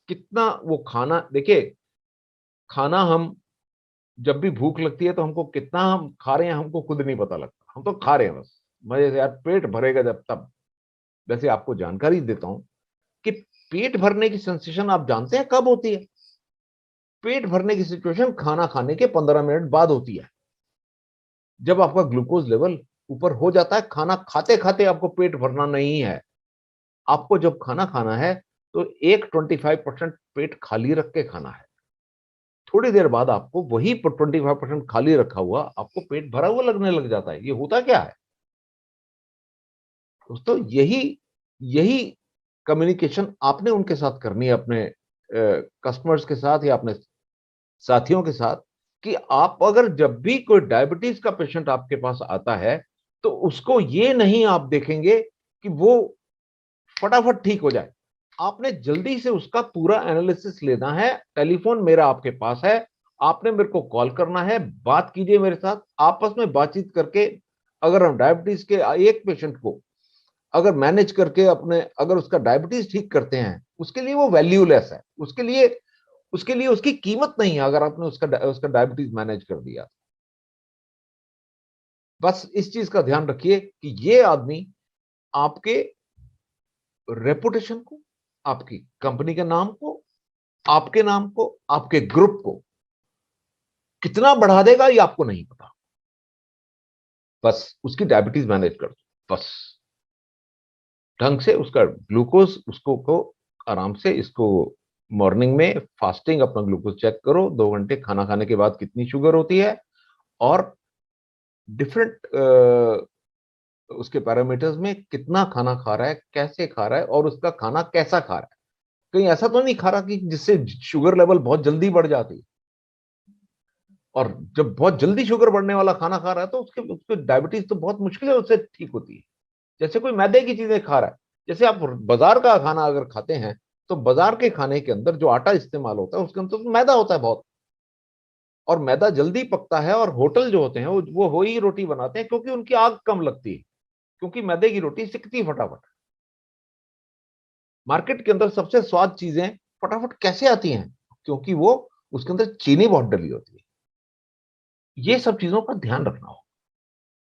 कितना वो खाना, देखिए खाना हम जब भी भूख लगती है तो हमको कितना हम खा रहे हैं हमको खुद नहीं पता लगता, हम तो खा रहे हैं बस मजे से, यार पेट भरेगा जब तब। वैसे आपको जानकारी देता हूं कि पेट भरने की सेंसेशन आप जानते हैं कब होती है? पेट भरने की सिचुएशन खाना खाने के 15 मिनट बाद होती है, जब आपका ग्लूकोज लेवल ऊपर हो जाता है। खाना खाते खाते आपको पेट भरना नहीं है। आपको जब खाना खाना है तो एक 25% पेट खाली रख के खाना है। थोड़ी देर बाद आपको वही 25% खाली रखा हुआ आपको पेट भरा हुआ लगने लग जाता है। ये होता क्या है दोस्तों? यही यही कम्युनिकेशन आपने उनके साथ करनी है, अपने कस्टमर्स के साथ या अपने साथियों के साथ, कि आप अगर जब भी कोई डायबिटीज का पेशेंट आपके पास आता है तो उसको ये नहीं आप देखेंगे कि वो फटाफट ठीक हो जाए। आपने जल्दी से उसका पूरा एनालिसिस लेना है। टेलीफोन मेरा आपके पास है, आपने मेरे को कॉल करना है, बात कीजिए मेरे साथ, आपस में बातचीत करके अगर हम डायबिटीज के एक पेशेंट को अगर मैनेज करके अपने अगर उसका डायबिटीज ठीक करते हैं, उसके लिए वो वैल्यूलेस है। उसके लिए उसकी कीमत नहीं है अगर आपने उसका उसका डायबिटीज मैनेज कर दिया। बस इस चीज का ध्यान रखिए कि ये आदमी आपके रेपुटेशन को, आपकी कंपनी के नाम को, आपके नाम को, आपके ग्रुप को कितना बढ़ा देगा ये आपको नहीं पता। बस उसकी डायबिटीज मैनेज कर दो, बस ढंग से उसका ग्लूकोज उसको को आराम से इसको मॉर्निंग में फास्टिंग अपना ग्लूकोज चेक करो, 2 घंटे खाना खाने के बाद कितनी शुगर होती है, और डिफरेंट उसके पैरामीटर्स में कितना खाना खा रहा है, कैसे खा रहा है, और उसका खाना कैसा खा रहा है। कहीं ऐसा तो नहीं खा रहा कि जिससे शुगर लेवल बहुत जल्दी बढ़ जाती है। और जब बहुत जल्दी शुगर बढ़ने वाला खाना खा रहा है तो उसके उसके डायबिटीज तो बहुत मुश्किल है उससे ठीक होती है। जैसे कोई मैदे की चीजें खा रहा है, जैसे आप बाजार का खाना अगर खाते हैं तो बाजार के खाने के अंदर जो आटा इस्तेमाल होता है उसके अंदर तो मैदा होता है बहुत, और मैदा जल्दी पकता है। और होटल जो होते हैं वो वही रोटी बनाते हैं क्योंकि उनकी आग कम लगती है, क्योंकि मैदे की रोटी सिकती फटाफट। मार्केट के अंदर सबसे स्वाद चीजें फटाफट कैसे आती हैं? क्योंकि वो उसके अंदर चीनी बहुत डली होती है। ये सब चीजों का ध्यान रखना हो।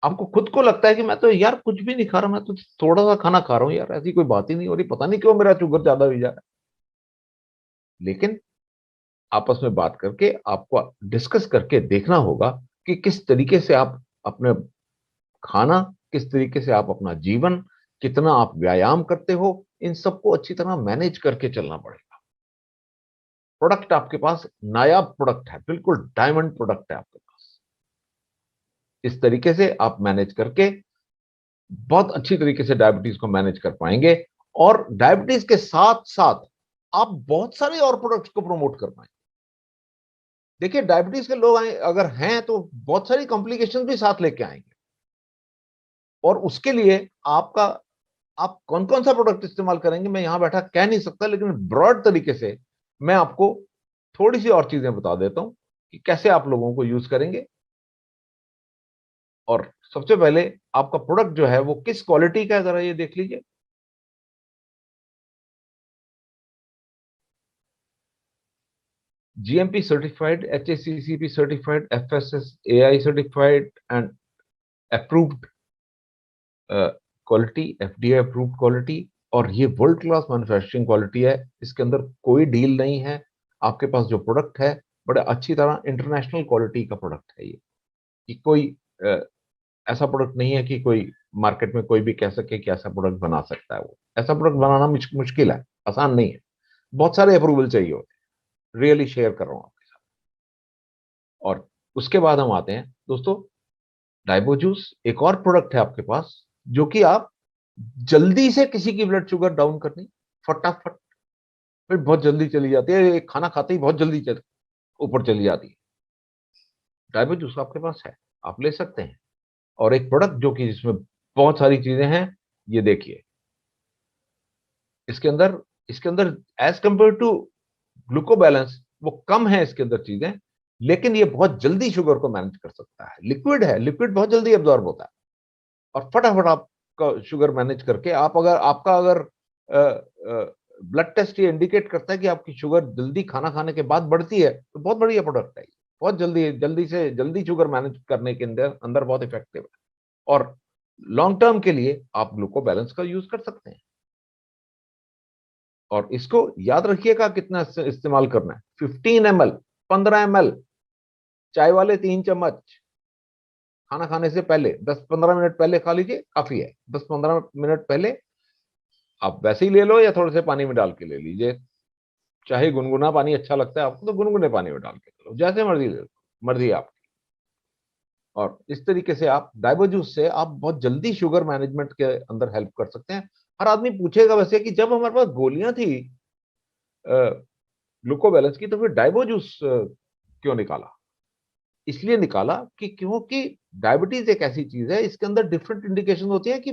आपको खुद को लगता है कि मैं तो यार कुछ भी नहीं खा रहा, मैं तो थोड़ा सा खाना खा रहा हूँ यार, ऐसी कोई बात ही नहीं हो रही, पता नहीं क्यों मेरा शुगर ज्यादा हो जा रहा है। लेकिन आपस में बात करके आपको डिस्कस करके देखना होगा कि किस तरीके से आप अपने खाना, किस तरीके से आप अपना जीवन, कितना आप व्यायाम करते हो, इन सबको अच्छी तरह मैनेज करके चलना पड़ेगा। प्रोडक्ट आपके पास नायाब प्रोडक्ट है, बिल्कुल डायमंड प्रोडक्ट है आपके पास। इस तरीके से आप मैनेज करके बहुत अच्छी तरीके से डायबिटीज को मैनेज कर पाएंगे, और डायबिटीज के साथ साथ आप बहुत सारे और प्रोडक्ट्स को प्रमोट कर पाएंगे। देखिए डायबिटीज के लोग अगर हैं तो बहुत सारी कॉम्प्लिकेशन भी साथ लेके आएंगे, और उसके लिए आपका आप कौन कौन सा प्रोडक्ट इस्तेमाल करेंगे मैं यहां बैठा कह नहीं सकता, लेकिन ब्रॉड तरीके से मैं आपको थोड़ी सी और चीजें बता देता हूं कि कैसे आप लोगों को यूज करेंगे। और सबसे पहले आपका प्रोडक्ट जो है वो किस क्वालिटी का है जरा ये देख लीजिए। GMP certified, HACCP certified, FSSAI certified and approved quality, FDA approved quality, और ये वर्ल्ड क्लास मैन्युफैक्चरिंग क्वालिटी है। इसके अंदर कोई डील नहीं है। आपके पास जो प्रोडक्ट है बड़े अच्छी तरह इंटरनेशनल क्वालिटी का प्रोडक्ट है ये, कि कोई ऐसा प्रोडक्ट नहीं है कि कोई मार्केट में कोई भी कह सके कि ऐसा प्रोडक्ट बना सकता है। वो ऐसा प्रोडक्ट बनाना मुश्किल है, आसान नहीं है, बहुत सारे अप्रूवल चाहिए होते हैं, रियली शेयर कर रहा हूं आपके साथ। और उसके बाद हम आते हैं दोस्तों, डाइबो जूस एक और प्रोडक्ट है आपके पास, जो कि आप जल्दी से किसी की ब्लड शुगर डाउन करनी, फटाफट, फिर बहुत जल्दी चली जाती है, एक खाना खाते ही बहुत जल्दी ऊपर चली जाती है। डाइबो जूस आपके पास है, आप ले सकते हैं। और एक प्रोडक्ट जो कि जिसमें बहुत सारी चीजें हैं, ये देखिए, इसके अंदर इसके अंदर as compare to gluco balance वो कम है इसके अंदर चीजें, लेकिन ये बहुत जल्दी शुगर को मैनेज कर सकता है। लिक्विड है, लिक्विड बहुत जल्दी एब्जॉर्ब होता है, और फटाफट आपका शुगर मैनेज करके, आप अगर आपका अगर ब्लड टेस्ट ये इंडिकेट करता है कि आपकी शुगर जल्दी खाना खाने के बाद बढ़ती है, तो बहुत बढ़िया प्रोडक्ट है। बहुत जल्दी जल्दी से जल्दी शुगर मैनेज करने के अंदर अंदर बहुत इफेक्टिव है। और लॉन्ग टर्म के लिए आप ग्लूको बैलेंस का यूज कर सकते हैं। और इसको याद रखिएगा कितना इस्तेमाल करना है, 15 ml, 15 ml, चाय वाले 3 चम्मच, खाना खाने से पहले 10-15 मिनट पहले खा लीजिए, काफी है। 10-15 मिनट पहले आप वैसे ही ले लो, या थोड़े से पानी में डाल के ले लीजिए। चाहे गुनगुना पानी अच्छा लगता है आपको तो गुनगुने पानी में डाल के लो, जैसे मर्जी ले लो, मर्जी है आपकी। और इस तरीके से आप डाइबो जूस से आप बहुत जल्दी शुगर मैनेजमेंट के अंदर हेल्प कर सकते हैं। हर आदमी पूछेगा वैसे कि जब हमारे पास गोलियां थी ग्लूको बैलेंस की, तो फिर डाइबो जूस क्यों निकाला? इसलिए निकाला कि क्योंकि डायबिटीज एक ऐसी चीज है, इसके अंदर डिफरेंट इंडिकेशन होती है कि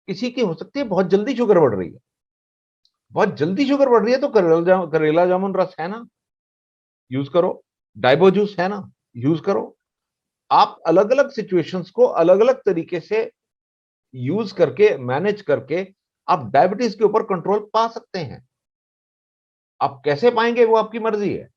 किसी की हो सकती है बहुत जल्दी शुगर बढ़ रही है। बहुत जल्दी शुगर बढ़ रही है तो करेला जामुन रस है ना, यूज करो। डाइबो जूस है ना, यूज करो। आप अलग अलग सिचुएशंस को अलग अलग तरीके से यूज करके, मैनेज करके, आप डायबिटीज के ऊपर कंट्रोल पा सकते हैं। आप कैसे पाएंगे वो आपकी मर्जी है।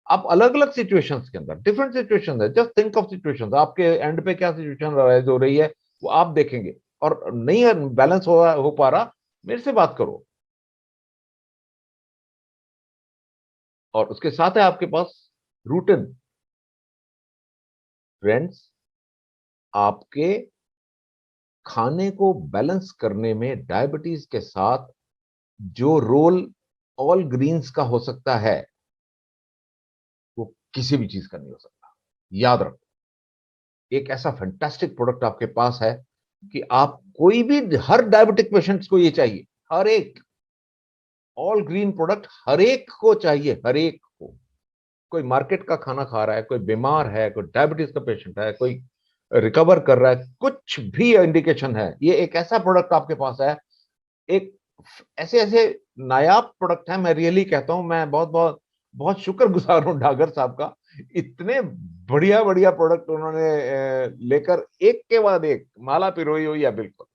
आप अलग अलग सिचुएशंस के अंदर, डिफरेंट सिचुएशंस है, जस्ट थिंक ऑफ सिचुएशंस, आपके एंड पे क्या सिचुएशन राइज हो रही है वो आप देखेंगे। और नहीं बैलेंस हो पा रहा, मेरे से बात करो। और उसके साथ है आपके पास रूटिन। फ्रेंड्स, आपके खाने को बैलेंस करने में डायबिटीज के साथ जो रोल ऑल ग्रीन्स का हो सकता है, वो किसी भी चीज का नहीं हो सकता। याद रखो, एक ऐसा फैंटास्टिक प्रोडक्ट आपके पास है कि आप कोई भी, हर डायबिटिक पेशेंट्स को ये चाहिए, हर एक, ऑल ग्रीन प्रोडक्ट हर एक को चाहिए, हर एक को। कोई मार्केट का खाना खा रहा है, कोई बीमार है, कोई डायबिटीज का पेशेंट है, कोई रिकवर कर रहा है, कुछ भी इंडिकेशन है, ये एक ऐसा प्रोडक्ट आपके पास है। एक ऐसे ऐसे नायाब प्रोडक्ट है, मैं रियली कहता हूं, मैं बहुत बहुत बहुत शुक्रगुजार हूं डागर साहब का। इतने बढ़िया बढ़िया प्रोडक्ट उन्होंने लेकर एक के बाद एक माला पिरोई हुई है, बिल्कुल।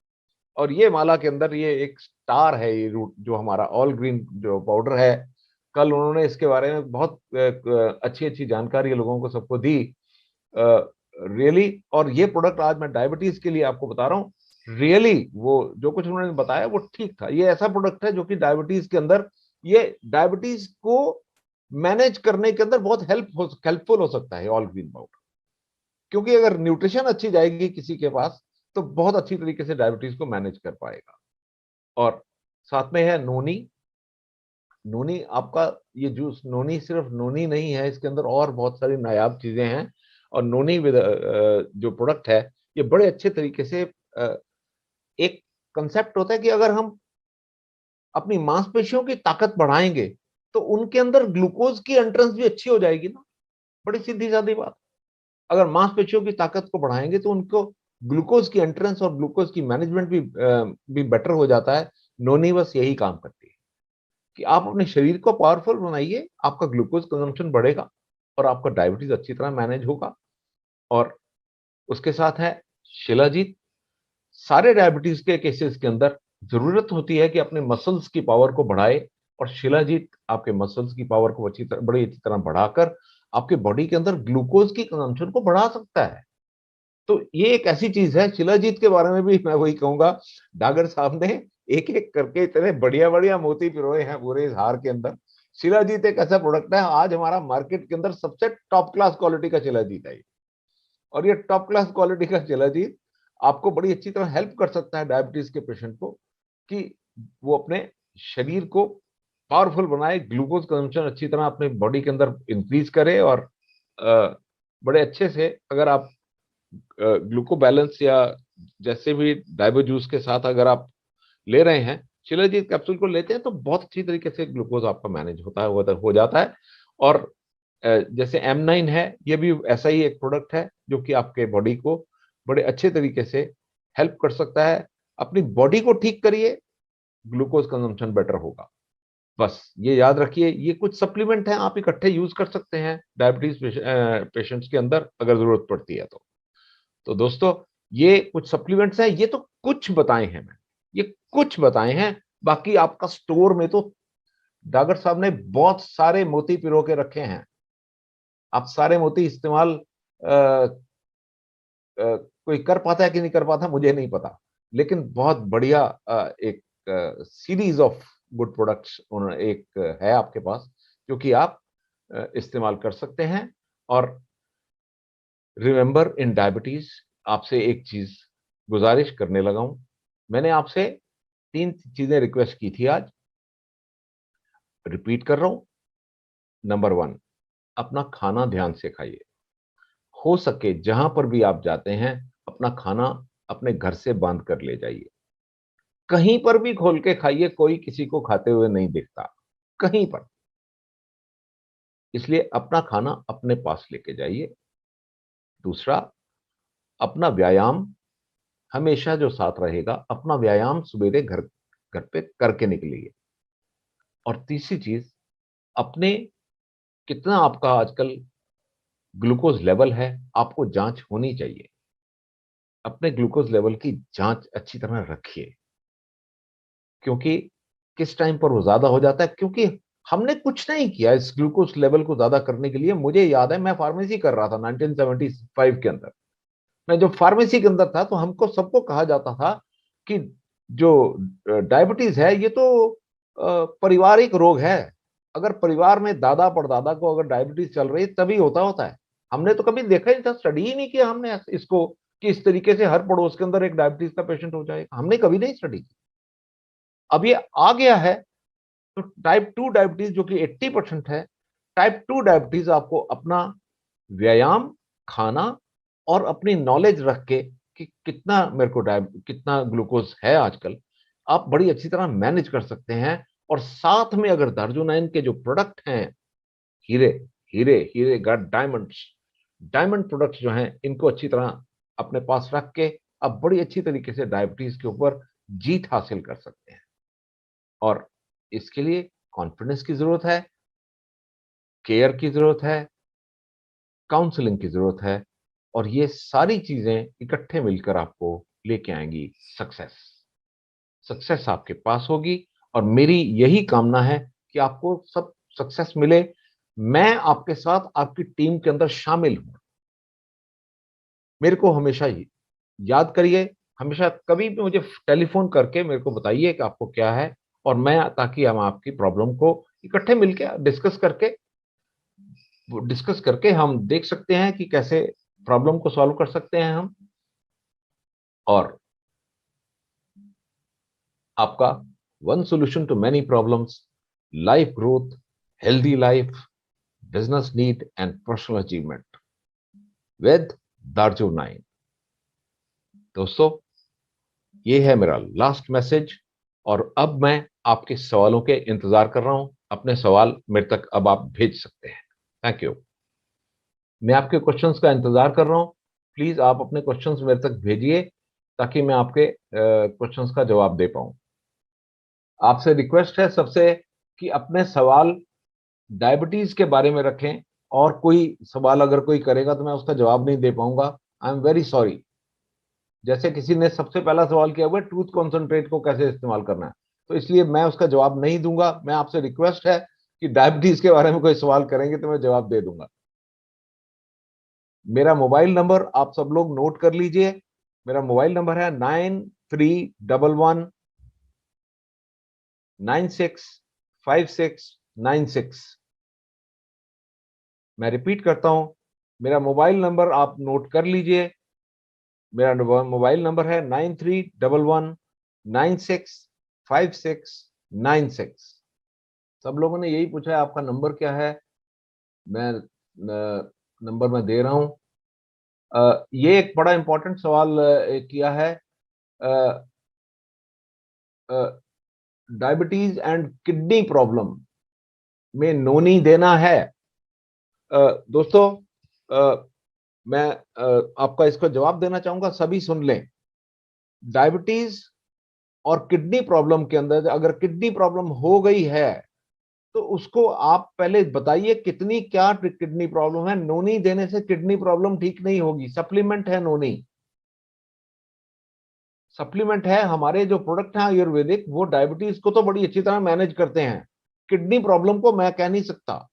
और ये माला के अंदर ये एक स्टार है, ये रूट जो हमारा ऑल ग्रीन जो पाउडर है। कल उन्होंने इसके बारे में बहुत अच्छी अच्छी जानकारी लोगों को सबको दी, रियली। और ये प्रोडक्ट आज मैं डायबिटीज के लिए आपको बता रहा हूँ, रियली वो जो कुछ उन्होंने बताया वो ठीक था। ये ऐसा प्रोडक्ट है जो कि डायबिटीज के अंदर, ये डायबिटीज को मैनेज करने के अंदर बहुत हेल्पफुल हो सकता है ऑल ग्रीन पाउडर। क्योंकि अगर न्यूट्रिशन अच्छी जाएगी किसी के पास, तो बहुत अच्छी तरीके से डायबिटीज को मैनेज कर पाएगा। और साथ में है नोनी। नोनी आपका, ये जूस नोनी सिर्फ नोनी नहीं है, इसके अंदर और बहुत सारी नायाब चीजें हैं। और नोनी विद जो प्रोडक्ट है, ये बड़े अच्छे तरीके से एक कंसेप्ट होता है कि अगर हम अपनी मांसपेशियों की ताकत बढ़ाएंगे, तो उनके अंदर ग्लूकोज की एंट्रेंस भी अच्छी हो जाएगी ना। बड़ी सीधी सादी बात। अगर मांसपेशियों की ताकत को बढ़ाएंगे तो उनको ग्लूकोज की एंट्रेंस और ग्लूकोज की मैनेजमेंट भी बेटर हो जाता है। नोनी बस यही काम करती है कि आप अपने शरीर को पावरफुल बनाइए, आपका ग्लूकोज कंजम्पशन बढ़ेगा, और आपका डायबिटीज अच्छी तरह मैनेज होगा। और उसके साथ है शिलाजीत। सारे डायबिटीज के केसेस के अंदर जरूरत होती है कि अपने मसल्स की पावर को बढ़ाए, और शिलाजीत आपके मसल्स की पावर को बड़ी अच्छी तरह बढ़ाकर आपके बॉडी के अंदर ग्लूकोज की कंजम्पशन को बढ़ा सकता है। तो ये एक ऐसी चीज है, शिलाजीत के बारे में भी मैं वही कहूंगा, डागर साहब ने एक एक करके इतने बढ़िया बढ़िया मोती पिरोए हैं पूरे इस हार के अंदर। शिलाजीत एक ऐसा प्रोडक्ट है, आज हमारा मार्केट के अंदर सबसे टॉप क्लास क्वालिटी का शिलाजीत है। और ये टॉप क्लास क्वालिटी का शिलाजीत आपको बड़ी अच्छी तरह हेल्प कर सकता है डायबिटीज के पेशेंट को कि वो अपने शरीर को पावरफुल बनाए, ग्लूकोज कंजम्पशन अच्छी तरह अपने बॉडी के अंदर इंक्रीज करे, और बड़े अच्छे से अगर आप ग्लूको बैलेंस या जैसे भी डायबो जूस के साथ अगर आप ले रहे हैं, शिलाजीत कैप्सूल को लेते हैं, तो बहुत अच्छी तरीके से ग्लूकोज आपका मैनेज होता है, हो जाता है। और जैसे M9 है, ये भी ऐसा ही एक प्रोडक्ट है जो कि आपके बॉडी को बड़े अच्छे तरीके से हेल्प कर सकता है। अपनी बॉडी को ठीक करिए, ग्लूकोज कंजम्पशन बेटर होगा। बस ये याद रखिए, ये कुछ सप्लीमेंट हैं, आप इकट्ठे यूज कर सकते हैं डायबिटीज पेशेंट्स के अंदर अगर जरूरत पड़ती है तो दोस्तों ये कुछ सप्लीमेंट्स हैं, ये तो कुछ बताए हैं मैं, ये कुछ बताए हैं। बाकी आपका स्टोर में तो डॉक्टर साहब ने बहुत सारे मोती पिरो के रखे हैं, आप सारे मोती इस्तेमाल कोई कर पाता है कि नहीं कर पाता मुझे नहीं पता, लेकिन बहुत बढ़िया एक सीरीज ऑफ गुड प्रोडक्ट्स एक है आपके पास जो कि आप इस्तेमाल कर सकते हैं। और रिमेंबर इन डायबिटीज, आपसे एक चीज गुजारिश करने लगा हूं, मैंने आपसे 3 चीजें रिक्वेस्ट की थी, आज रिपीट कर रहा हूं। नंबर 1, अपना खाना ध्यान से खाइए, हो सके जहां पर भी आप जाते हैं अपना खाना अपने घर से बांध कर ले जाइए, कहीं पर भी खोल के खाइए, कोई किसी को खाते हुए नहीं दिखता कहीं पर, इसलिए अपना खाना अपने पास लेके जाइए। दूसरा, अपना व्यायाम हमेशा जो साथ रहेगा, अपना व्यायाम सवेरे घर घर पे करके निकलिए। और तीसरी चीज, अपने कितना आपका आजकल ग्लूकोज लेवल है, आपको जांच होनी चाहिए, अपने ग्लूकोज लेवल की जांच अच्छी तरह रखिए, क्योंकि किस टाइम पर वो ज्यादा हो जाता है, क्योंकि हमने कुछ नहीं किया इस ग्लूकोज लेवल को ज्यादा करने के लिए। मुझे याद है मैं फार्मेसी कर रहा था 1975 के अंदर, मैं जब फार्मेसी के अंदर था तो हमको सबको कहा जाता था कि जो डायबिटीज है ये तो पारिवारिक रोग है, अगर परिवार में दादा परदादा को अगर डायबिटीज चल रही है तभी होता है। हमने तो कभी देखा ही नहीं था, स्टडी ही नहीं किया हमने इसको कि इस तरीके से हर पड़ोस के अंदर एक डायबिटीज का पेशेंट हो जाएगा, हमने कभी नहीं स्टडी की। अब ये आ गया है, तो टाइप 2 डायबिटीज जो कि 80% है, टाइप 2 डायबिटीज आपको अपना व्यायाम, खाना और अपनी नॉलेज रख के कि कितना मेरे को कितना ग्लूकोज है आजकल, आप बड़ी अच्छी तरह मैनेज कर सकते हैं। और साथ में अगर दार्जुनाइन के जो प्रोडक्ट हैं, हीरे हीरे हीरे गड डायमंड्स, डायमंड प्रोडक्ट्स जो हैं, इनको अच्छी तरह अपने पास रख के आप बड़ी अच्छी तरीके से डायबिटीज के ऊपर जीत हासिल कर सकते हैं। और इसके लिए कॉन्फिडेंस की जरूरत है, केयर की जरूरत है, काउंसलिंग की जरूरत है, और ये सारी चीजें इकट्ठे मिलकर आपको लेके आएंगी सक्सेस। सक्सेस आपके पास होगी, और मेरी यही कामना है कि आपको सब सक्सेस मिले, मैं आपके साथ आपकी टीम के अंदर शामिल हूं। मेरे को हमेशा ही याद करिए, हमेशा कभी भी मुझे टेलीफोन करके मेरे को बताइए कि आपको क्या है, और मैं ताकि हम आपकी प्रॉब्लम को इकट्ठे मिलकर डिस्कस करके हम देख सकते हैं कि कैसे प्रॉब्लम को सॉल्व कर सकते हैं हम। और आपका one solution to many problems, life growth, healthy life, business need and personal achievement with दार्जू 9। दोस्तों ये है मेरा लास्ट मैसेज, और अब मैं आपके सवालों के इंतजार कर रहा हूं। अपने सवाल मेरे तक अब आप भेज सकते हैं। Thank you. मैं आपके क्वेश्चंस का इंतजार कर रहा हूं, प्लीज आप अपने क्वेश्चंस मेरे तक भेजिए ताकि मैं आपके क्वेश्चंस का जवाब दे पाऊं। आपसे रिक्वेस्ट है सबसे कि अपने सवाल डायबिटीज के बारे में रखें, और कोई सवाल अगर कोई करेगा तो मैं उसका जवाब नहीं दे पाऊंगा, आई एम वेरी सॉरी। जैसे किसी ने सबसे पहला सवाल किया हुआ है टूथ कॉन्सेंट्रेट को कैसे इस्तेमाल करना है, तो इसलिए मैं उसका जवाब नहीं दूंगा। मैं आपसे रिक्वेस्ट है कि डायबिटीज के बारे में कोई सवाल करेंगे तो मैं जवाब दे दूंगा। मेरा मोबाइल नंबर आप सब लोग नोट कर लीजिए, मेरा मोबाइल नंबर है 9311965696। मैं रिपीट करता हूं, मेरा मोबाइल नंबर आप नोट कर लीजिए, मेरा मोबाइल नंबर है 9311965696। सब लोगों ने यही पूछा है आपका नंबर क्या है। मैं नंबर में दे रहा हूँ। ये एक बड़ा इंपॉर्टेंट सवाल किया है। डायबिटीज एंड किडनी प्रॉब्लम में नोनी देना है। दोस्तों, मैं आपका इसको जवाब देना चाहूंगा, सभी सुन लें। डायबिटीज और किडनी प्रॉब्लम के अंदर अगर किडनी प्रॉब्लम हो गई है तो उसको आप पहले बताइए कितनी क्या किडनी प्रॉब्लम है। नोनी देने से किडनी प्रॉब्लम ठीक नहीं होगी। सप्लीमेंट है नोनी, सप्लीमेंट है। हमारे जो प्रोडक्ट हैं आयुर्वेदिक, वो डायबिटीज को तो बड़ी अच्छी तरह मैनेज करते हैं, किडनी प्रॉब्लम को मैं कह नहीं सकता।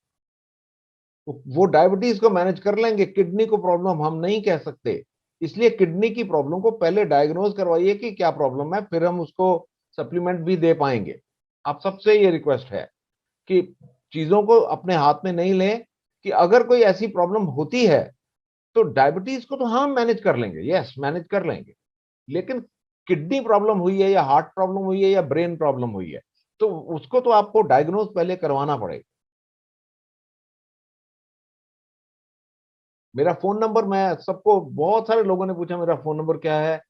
वो डायबिटीज को मैनेज कर लेंगे, किडनी को प्रॉब्लम हम नहीं कह सकते। इसलिए किडनी की प्रॉब्लम को पहले डायग्नोज करवाइए कि क्या प्रॉब्लम है, फिर हम उसको सप्लीमेंट भी दे पाएंगे। आप सबसे ये रिक्वेस्ट है कि चीजों को अपने हाथ में नहीं लें, कि अगर कोई ऐसी प्रॉब्लम होती है तो डायबिटीज को तो हम मैनेज कर लेंगे, यस मैनेज कर लेंगे, लेकिन किडनी प्रॉब्लम हुई है या हार्ट प्रॉब्लम हुई है या ब्रेन प्रॉब्लम हुई है तो उसको तो आपको डायग्नोज पहले करवाना पड़ेगा। मेरा फोन नंबर, मैं सबको, बहुत सारे लोगों ने पूछा मेरा फोन नंबर क्या है।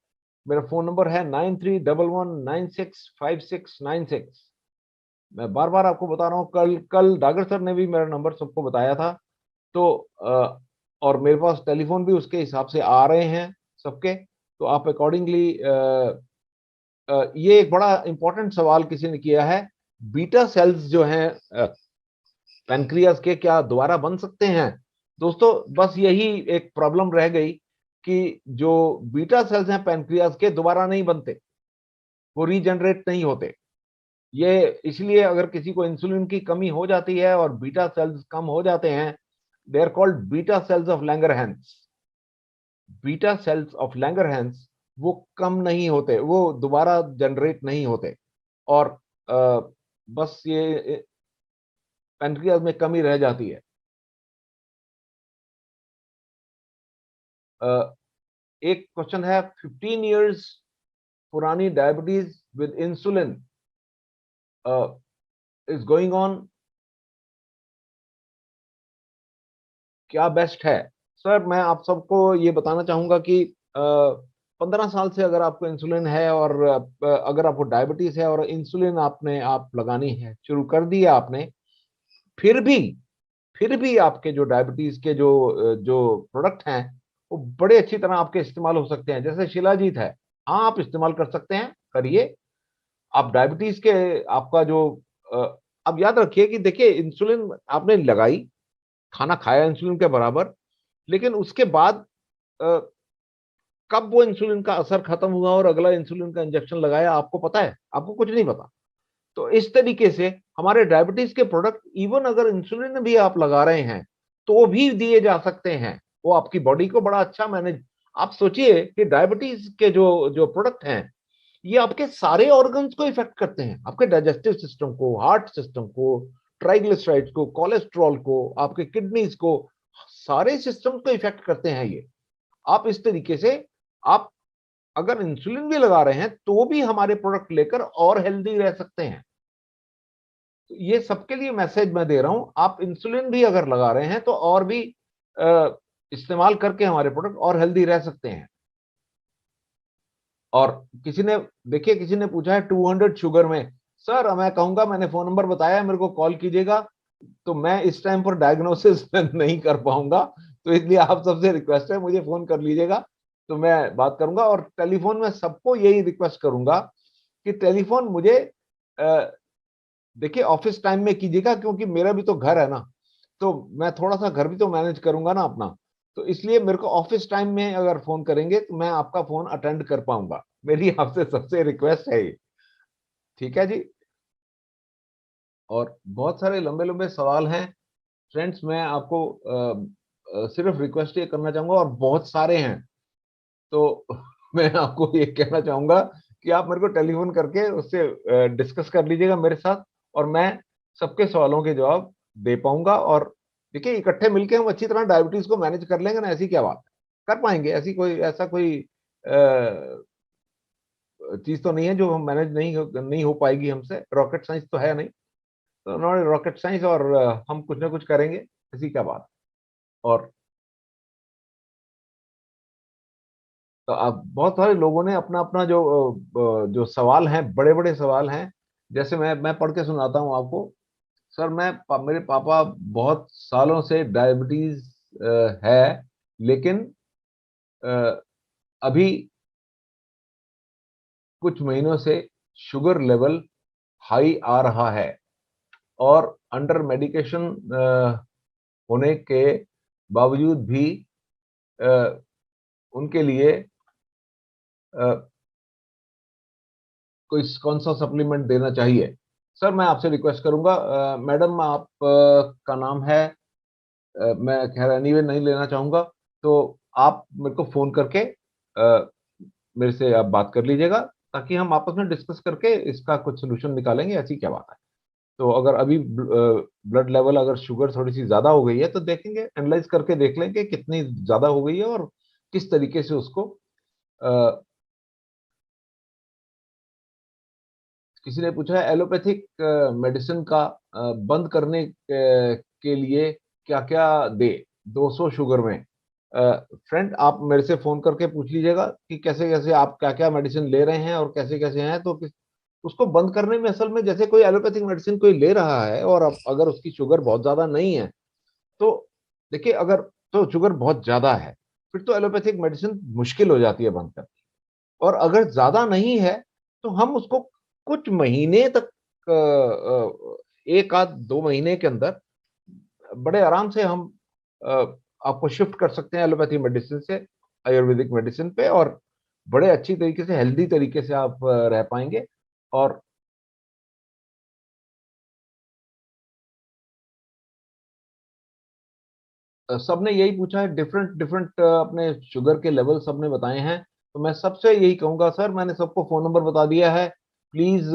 मेरा फोन नंबर है 9311965696। मैं बार बार आपको बता रहा हूँ, कल कल डागर सर ने भी मेरा नंबर सबको बताया था। तो और मेरे पास टेलीफोन भी उसके हिसाब से आ रहे हैं सबके। तो आप अकॉर्डिंगली, ये एक बड़ा इंपॉर्टेंट सवाल किसी ने किया है, बीटा सेल्स जो हैं पैनक्रियाज के, क्या दोबारा बन सकते हैं। दोस्तों, बस यही एक प्रॉब्लम रह गई कि जो बीटा सेल्स हैं पैनक्रियाज के, दोबारा नहीं बनते, वो रीजनरेट नहीं होते। ये इसलिए अगर किसी को इंसुलिन की कमी हो जाती है और बीटा सेल्स कम हो जाते हैं, they are called beta cells of Langerhans. Beta cells of Langerhans वो कम नहीं होते, वो दोबारा जनरेट नहीं होते, और बस ये पैनक्रियाज में कमी रह जाती है। अ, एक क्वेश्चन है, 15 इयर्स पुरानी diabetes with insulin is going on, क्या बेस्ट है। सर, मैं आप सबको ये बताना चाहूंगा कि 15 साल से अगर आपको इंसुलिन है और अगर आपको डायबिटीज है और इंसुलिन आपने आप लगानी है, शुरू कर दिया आपने, फिर भी फिर भी आपके जो डायबिटीज के जो प्रोडक्ट हैं वो बड़े अच्छी तरह आपके इस्तेमाल हो सकते हैं, जैसे शिलाजीत है। हाँ, आप इस्तेमाल कर सकते हैं, करिए। आप डायबिटीज के, आपका जो अब याद रखिए कि देखिए, इंसुलिन आपने लगाई, खाना खाया इंसुलिन के बराबर, लेकिन उसके बाद अ, कब वो इंसुलिन का असर खत्म हुआ और अगला इंसुलिन का इंजेक्शन लगाया, आपको पता है? आपको कुछ नहीं पता। तो इस तरीके से हमारे डायबिटीज के प्रोडक्ट, इवन अगर इंसुलिन भी आप लगा रहे हैं तो भी दिए जा सकते हैं, वो आपकी बॉडी को बड़ा अच्छा मैनेज। आप सोचिए कि डायबिटीज के जो जो प्रोडक्ट हैं, ये आपके सारे ऑर्गन्स को इफेक्ट करते हैं, आपके डाइजेस्टिव सिस्टम को, हार्ट सिस्टम को, ट्राइग्लिसराइड्स को, कोलेस्ट्रॉल को, आपके किडनीज को, सारे सिस्टम को इफेक्ट करते हैं ये। आप इस तरीके से, आप अगर इंसुलिन भी लगा रहे हैं तो भी हमारे प्रोडक्ट लेकर और हेल्दी रह सकते हैं। तो ये सबके लिए मैसेज मैं दे रहा हूं, आप इंसुलिन भी अगर लगा रहे हैं तो और भी इस्तेमाल करके हमारे प्रोडक्ट और हेल्दी रह सकते हैं। और किसी ने, देखिए किसी ने पूछा है 200 शुगर में। सर, मैं कहूंगा, मैंने फोन नंबर बताया, मेरे को कॉल कीजिएगा, तो मैं इस टाइम पर डायग्नोसिस नहीं कर पाऊंगा। तो इसलिए आप सबसे रिक्वेस्ट है, मुझे फोन कर लीजिएगा, तो मैं बात करूंगा। और टेलीफोन में सबको यही रिक्वेस्ट करूंगा कि टेलीफोन मुझे, देखिए, ऑफिस टाइम में कीजिएगा, क्योंकि मेरा भी तो घर है ना, तो मैं थोड़ा सा घर भी तो मैनेज करूंगा ना अपना। तो इसलिए मेरे को ऑफिस टाइम में अगर फोन करेंगे तो मैं आपका फोन अटेंड कर पाऊंगा। मेरी आपसे सबसे रिक्वेस्ट है ये, ठीक है जी। और बहुत सारे लंबे लंबे सवाल हैं फ्रेंड्स, मैं आपको सिर्फ रिक्वेस्ट ये करना चाहूंगा, और बहुत सारे हैं। तो मैं आपको ये कहना चाहूंगा कि आप मेरे को टेलीफोन करके उससे डिस्कस कर लीजिएगा मेरे साथ, और मैं सबके सवालों के जवाब दे पाऊंगा। और देखिए, इकट्ठे मिलके हम अच्छी तरह डायबिटीज को मैनेज कर लेंगे ना, ऐसी क्या बात है, कर पाएंगे। ऐसी कोई, ऐसा कोई चीज तो नहीं है जो हम मैनेज नहीं हो पाएगी हमसे। रॉकेट साइंस तो है नहीं, तो नॉट रॉकेट साइंस, और हम कुछ ना कुछ करेंगे, इसी का बात। और तो अब बहुत सारे लोगों ने अपना अपना जो सवाल हैं, बड़े बड़े सवाल हैं। जैसे मैं पढ़ के सुनाता हूँ आपको। सर मेरे पापा बहुत सालों से डायबिटीज है, लेकिन अ, अभी कुछ महीनों से शुगर लेवल हाई आ रहा है, और अंडर मेडिकेशन होने के बावजूद भी अ, उनके लिए अ, कोई कौन सा सप्लीमेंट देना चाहिए। सर मैं आपसे रिक्वेस्ट करूंगा, मैडम आप का नाम है, मैं खैर एनीवे नहीं लेना चाहूंगा, तो आप मेरे को फोन करके मेरे से आप बात कर लीजिएगा, ताकि हम आपस में डिस्कस करके इसका कुछ सोल्यूशन निकालेंगे। ऐसी क्या बात है। तो अगर अभी ब्लड लेवल, अगर शुगर थोड़ी सी ज्यादा हो गई है, तो देखेंगे, एनालाइज करके देख लेंगे कितनी ज्यादा हो गई है, और किस तरीके से उसको अ, किसी ने पूछा है एलोपैथिक मेडिसिन का बंद करने के लिए क्या क्या दे 200 शुगर में। फ्रेंड आप मेरे से फोन करके पूछ लीजिएगा कि कैसे कैसे आप क्या क्या मेडिसिन ले रहे हैं और कैसे कैसे हैं, तो उसको बंद करने में असल में, जैसे कोई एलोपैथिक मेडिसिन कोई ले रहा है और अब अगर उसकी शुगर बहुत ज्यादा नहीं है, तो देखिए, अगर तो शुगर बहुत ज्यादा है, फिर तो एलोपैथिक मेडिसिन मुश्किल हो जाती है बंद करना। और अगर ज्यादा नहीं है, तो हम उसको कुछ महीने तक, एक आध 2 महीने के अंदर बड़े आराम से हम अ, आपको शिफ्ट कर सकते हैं एलोपैथी मेडिसिन से आयुर्वेदिक मेडिसिन पे, और बड़े अच्छी तरीके से, हेल्दी तरीके से आप रह पाएंगे। और सबने यही पूछा है, डिफरेंट डिफरेंट अपने शुगर के लेवल सबने बताए हैं। तो मैं सबसे यही कहूंगा, सर मैंने सबको फोन नंबर बता दिया है, प्लीज।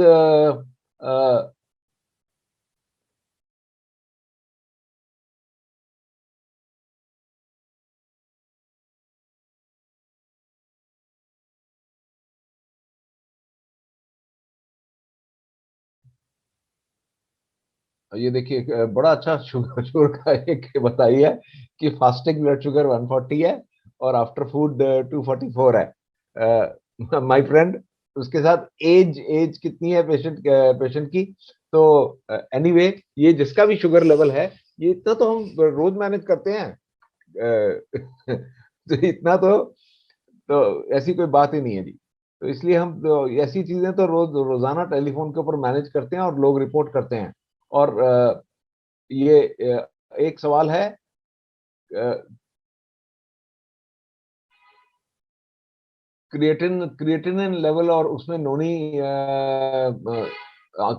ये देखिए, एक बड़ा अच्छा शुगर शुगर का एक बताइए है कि फास्टिंग ब्लड शुगर 140 है, और आफ्टर फूड 244 है। माय फ्रेंड, उसके साथ एज एज कितनी है पेशेंट पेशेंट की। तो एनीवे ये जिसका भी शुगर लेवल है, ये इतना तो हम रोज मैनेज करते हैं। तो इतना तो ऐसी कोई बात ही नहीं है जी। तो इसलिए हम तो ऐसी चीजें तो रोजाना टेलीफोन के ऊपर मैनेज करते हैं, और लोग रिपोर्ट करते हैं। और ये एक सवाल है, क्रिएटिन क्रिएटिनिन लेवल, और उसमें नोनी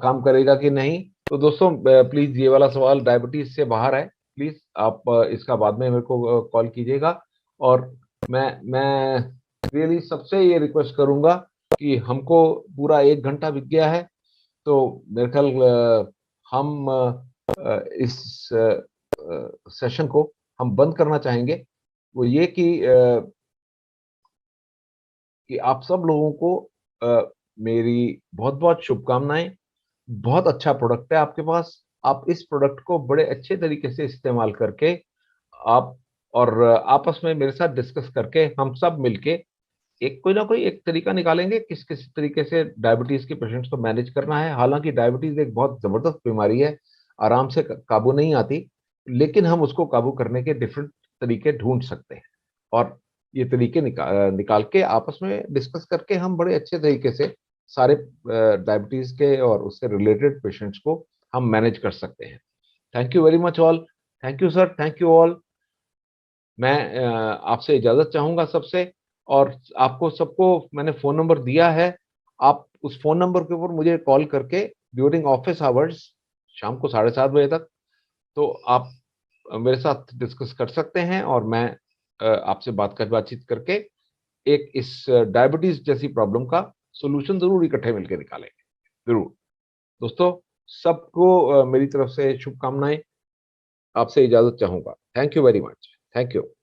काम करेगा कि नहीं। तो दोस्तों प्लीज, ये वाला सवाल डायबिटीज से बाहर है। प्लीज आप इसका बाद में मेरे को कॉल कीजिएगा। और मैं रियली सबसे ये रिक्वेस्ट करूंगा कि हमको पूरा 1 घंटा बीत गया है, तो मेरे ख्याल हम इस सेशन को हम बंद करना चाहेंगे। वो ये कि आप सब लोगों को मेरी बहुत बहुत शुभकामनाएं। बहुत अच्छा प्रोडक्ट है आपके पास। आप इस प्रोडक्ट को बड़े अच्छे तरीके से इस्तेमाल करके, आप और आपस में मेरे साथ डिस्कस करके, हम सब मिलके एक कोई ना कोई एक तरीका निकालेंगे किस किस तरीके से डायबिटीज के पेशेंट्स को मैनेज करना है। हालांकि डायबिटीज एक बहुत जबरदस्त बीमारी है, आराम से काबू नहीं आती, लेकिन हम उसको काबू करने के डिफरेंट तरीके ढूंढ सकते हैं। और ये तरीके निकाल के आपस में डिस्कस करके हम बड़े अच्छे तरीके से सारे डायबिटीज के और उससे रिलेटेड पेशेंट्स को हम मैनेज कर सकते हैं। Thank you very much all. Thank you sir, thank you all. मैं आपसे इजाजत चाहूंगा सबसे। और आपको सबको मैंने फोन नंबर दिया है। आप उस फोन नंबर के ऊपर मुझे कॉल करके ड्यूरिंग ऑफिस आवर्स, शाम को 7:30 बजे तक, तो आप मेरे साथ डिस्कस कर सकते हैं, और मैं आपसे बातचीत करके एक इस डायबिटीज जैसी प्रॉब्लम का सोल्यूशन जरूर इकट्ठे मिलकर निकालेंगे, जरूर। दोस्तों, सबको मेरी तरफ से शुभकामनाएं। आपसे इजाजत चाहूंगा। Thank you very much. Thank you.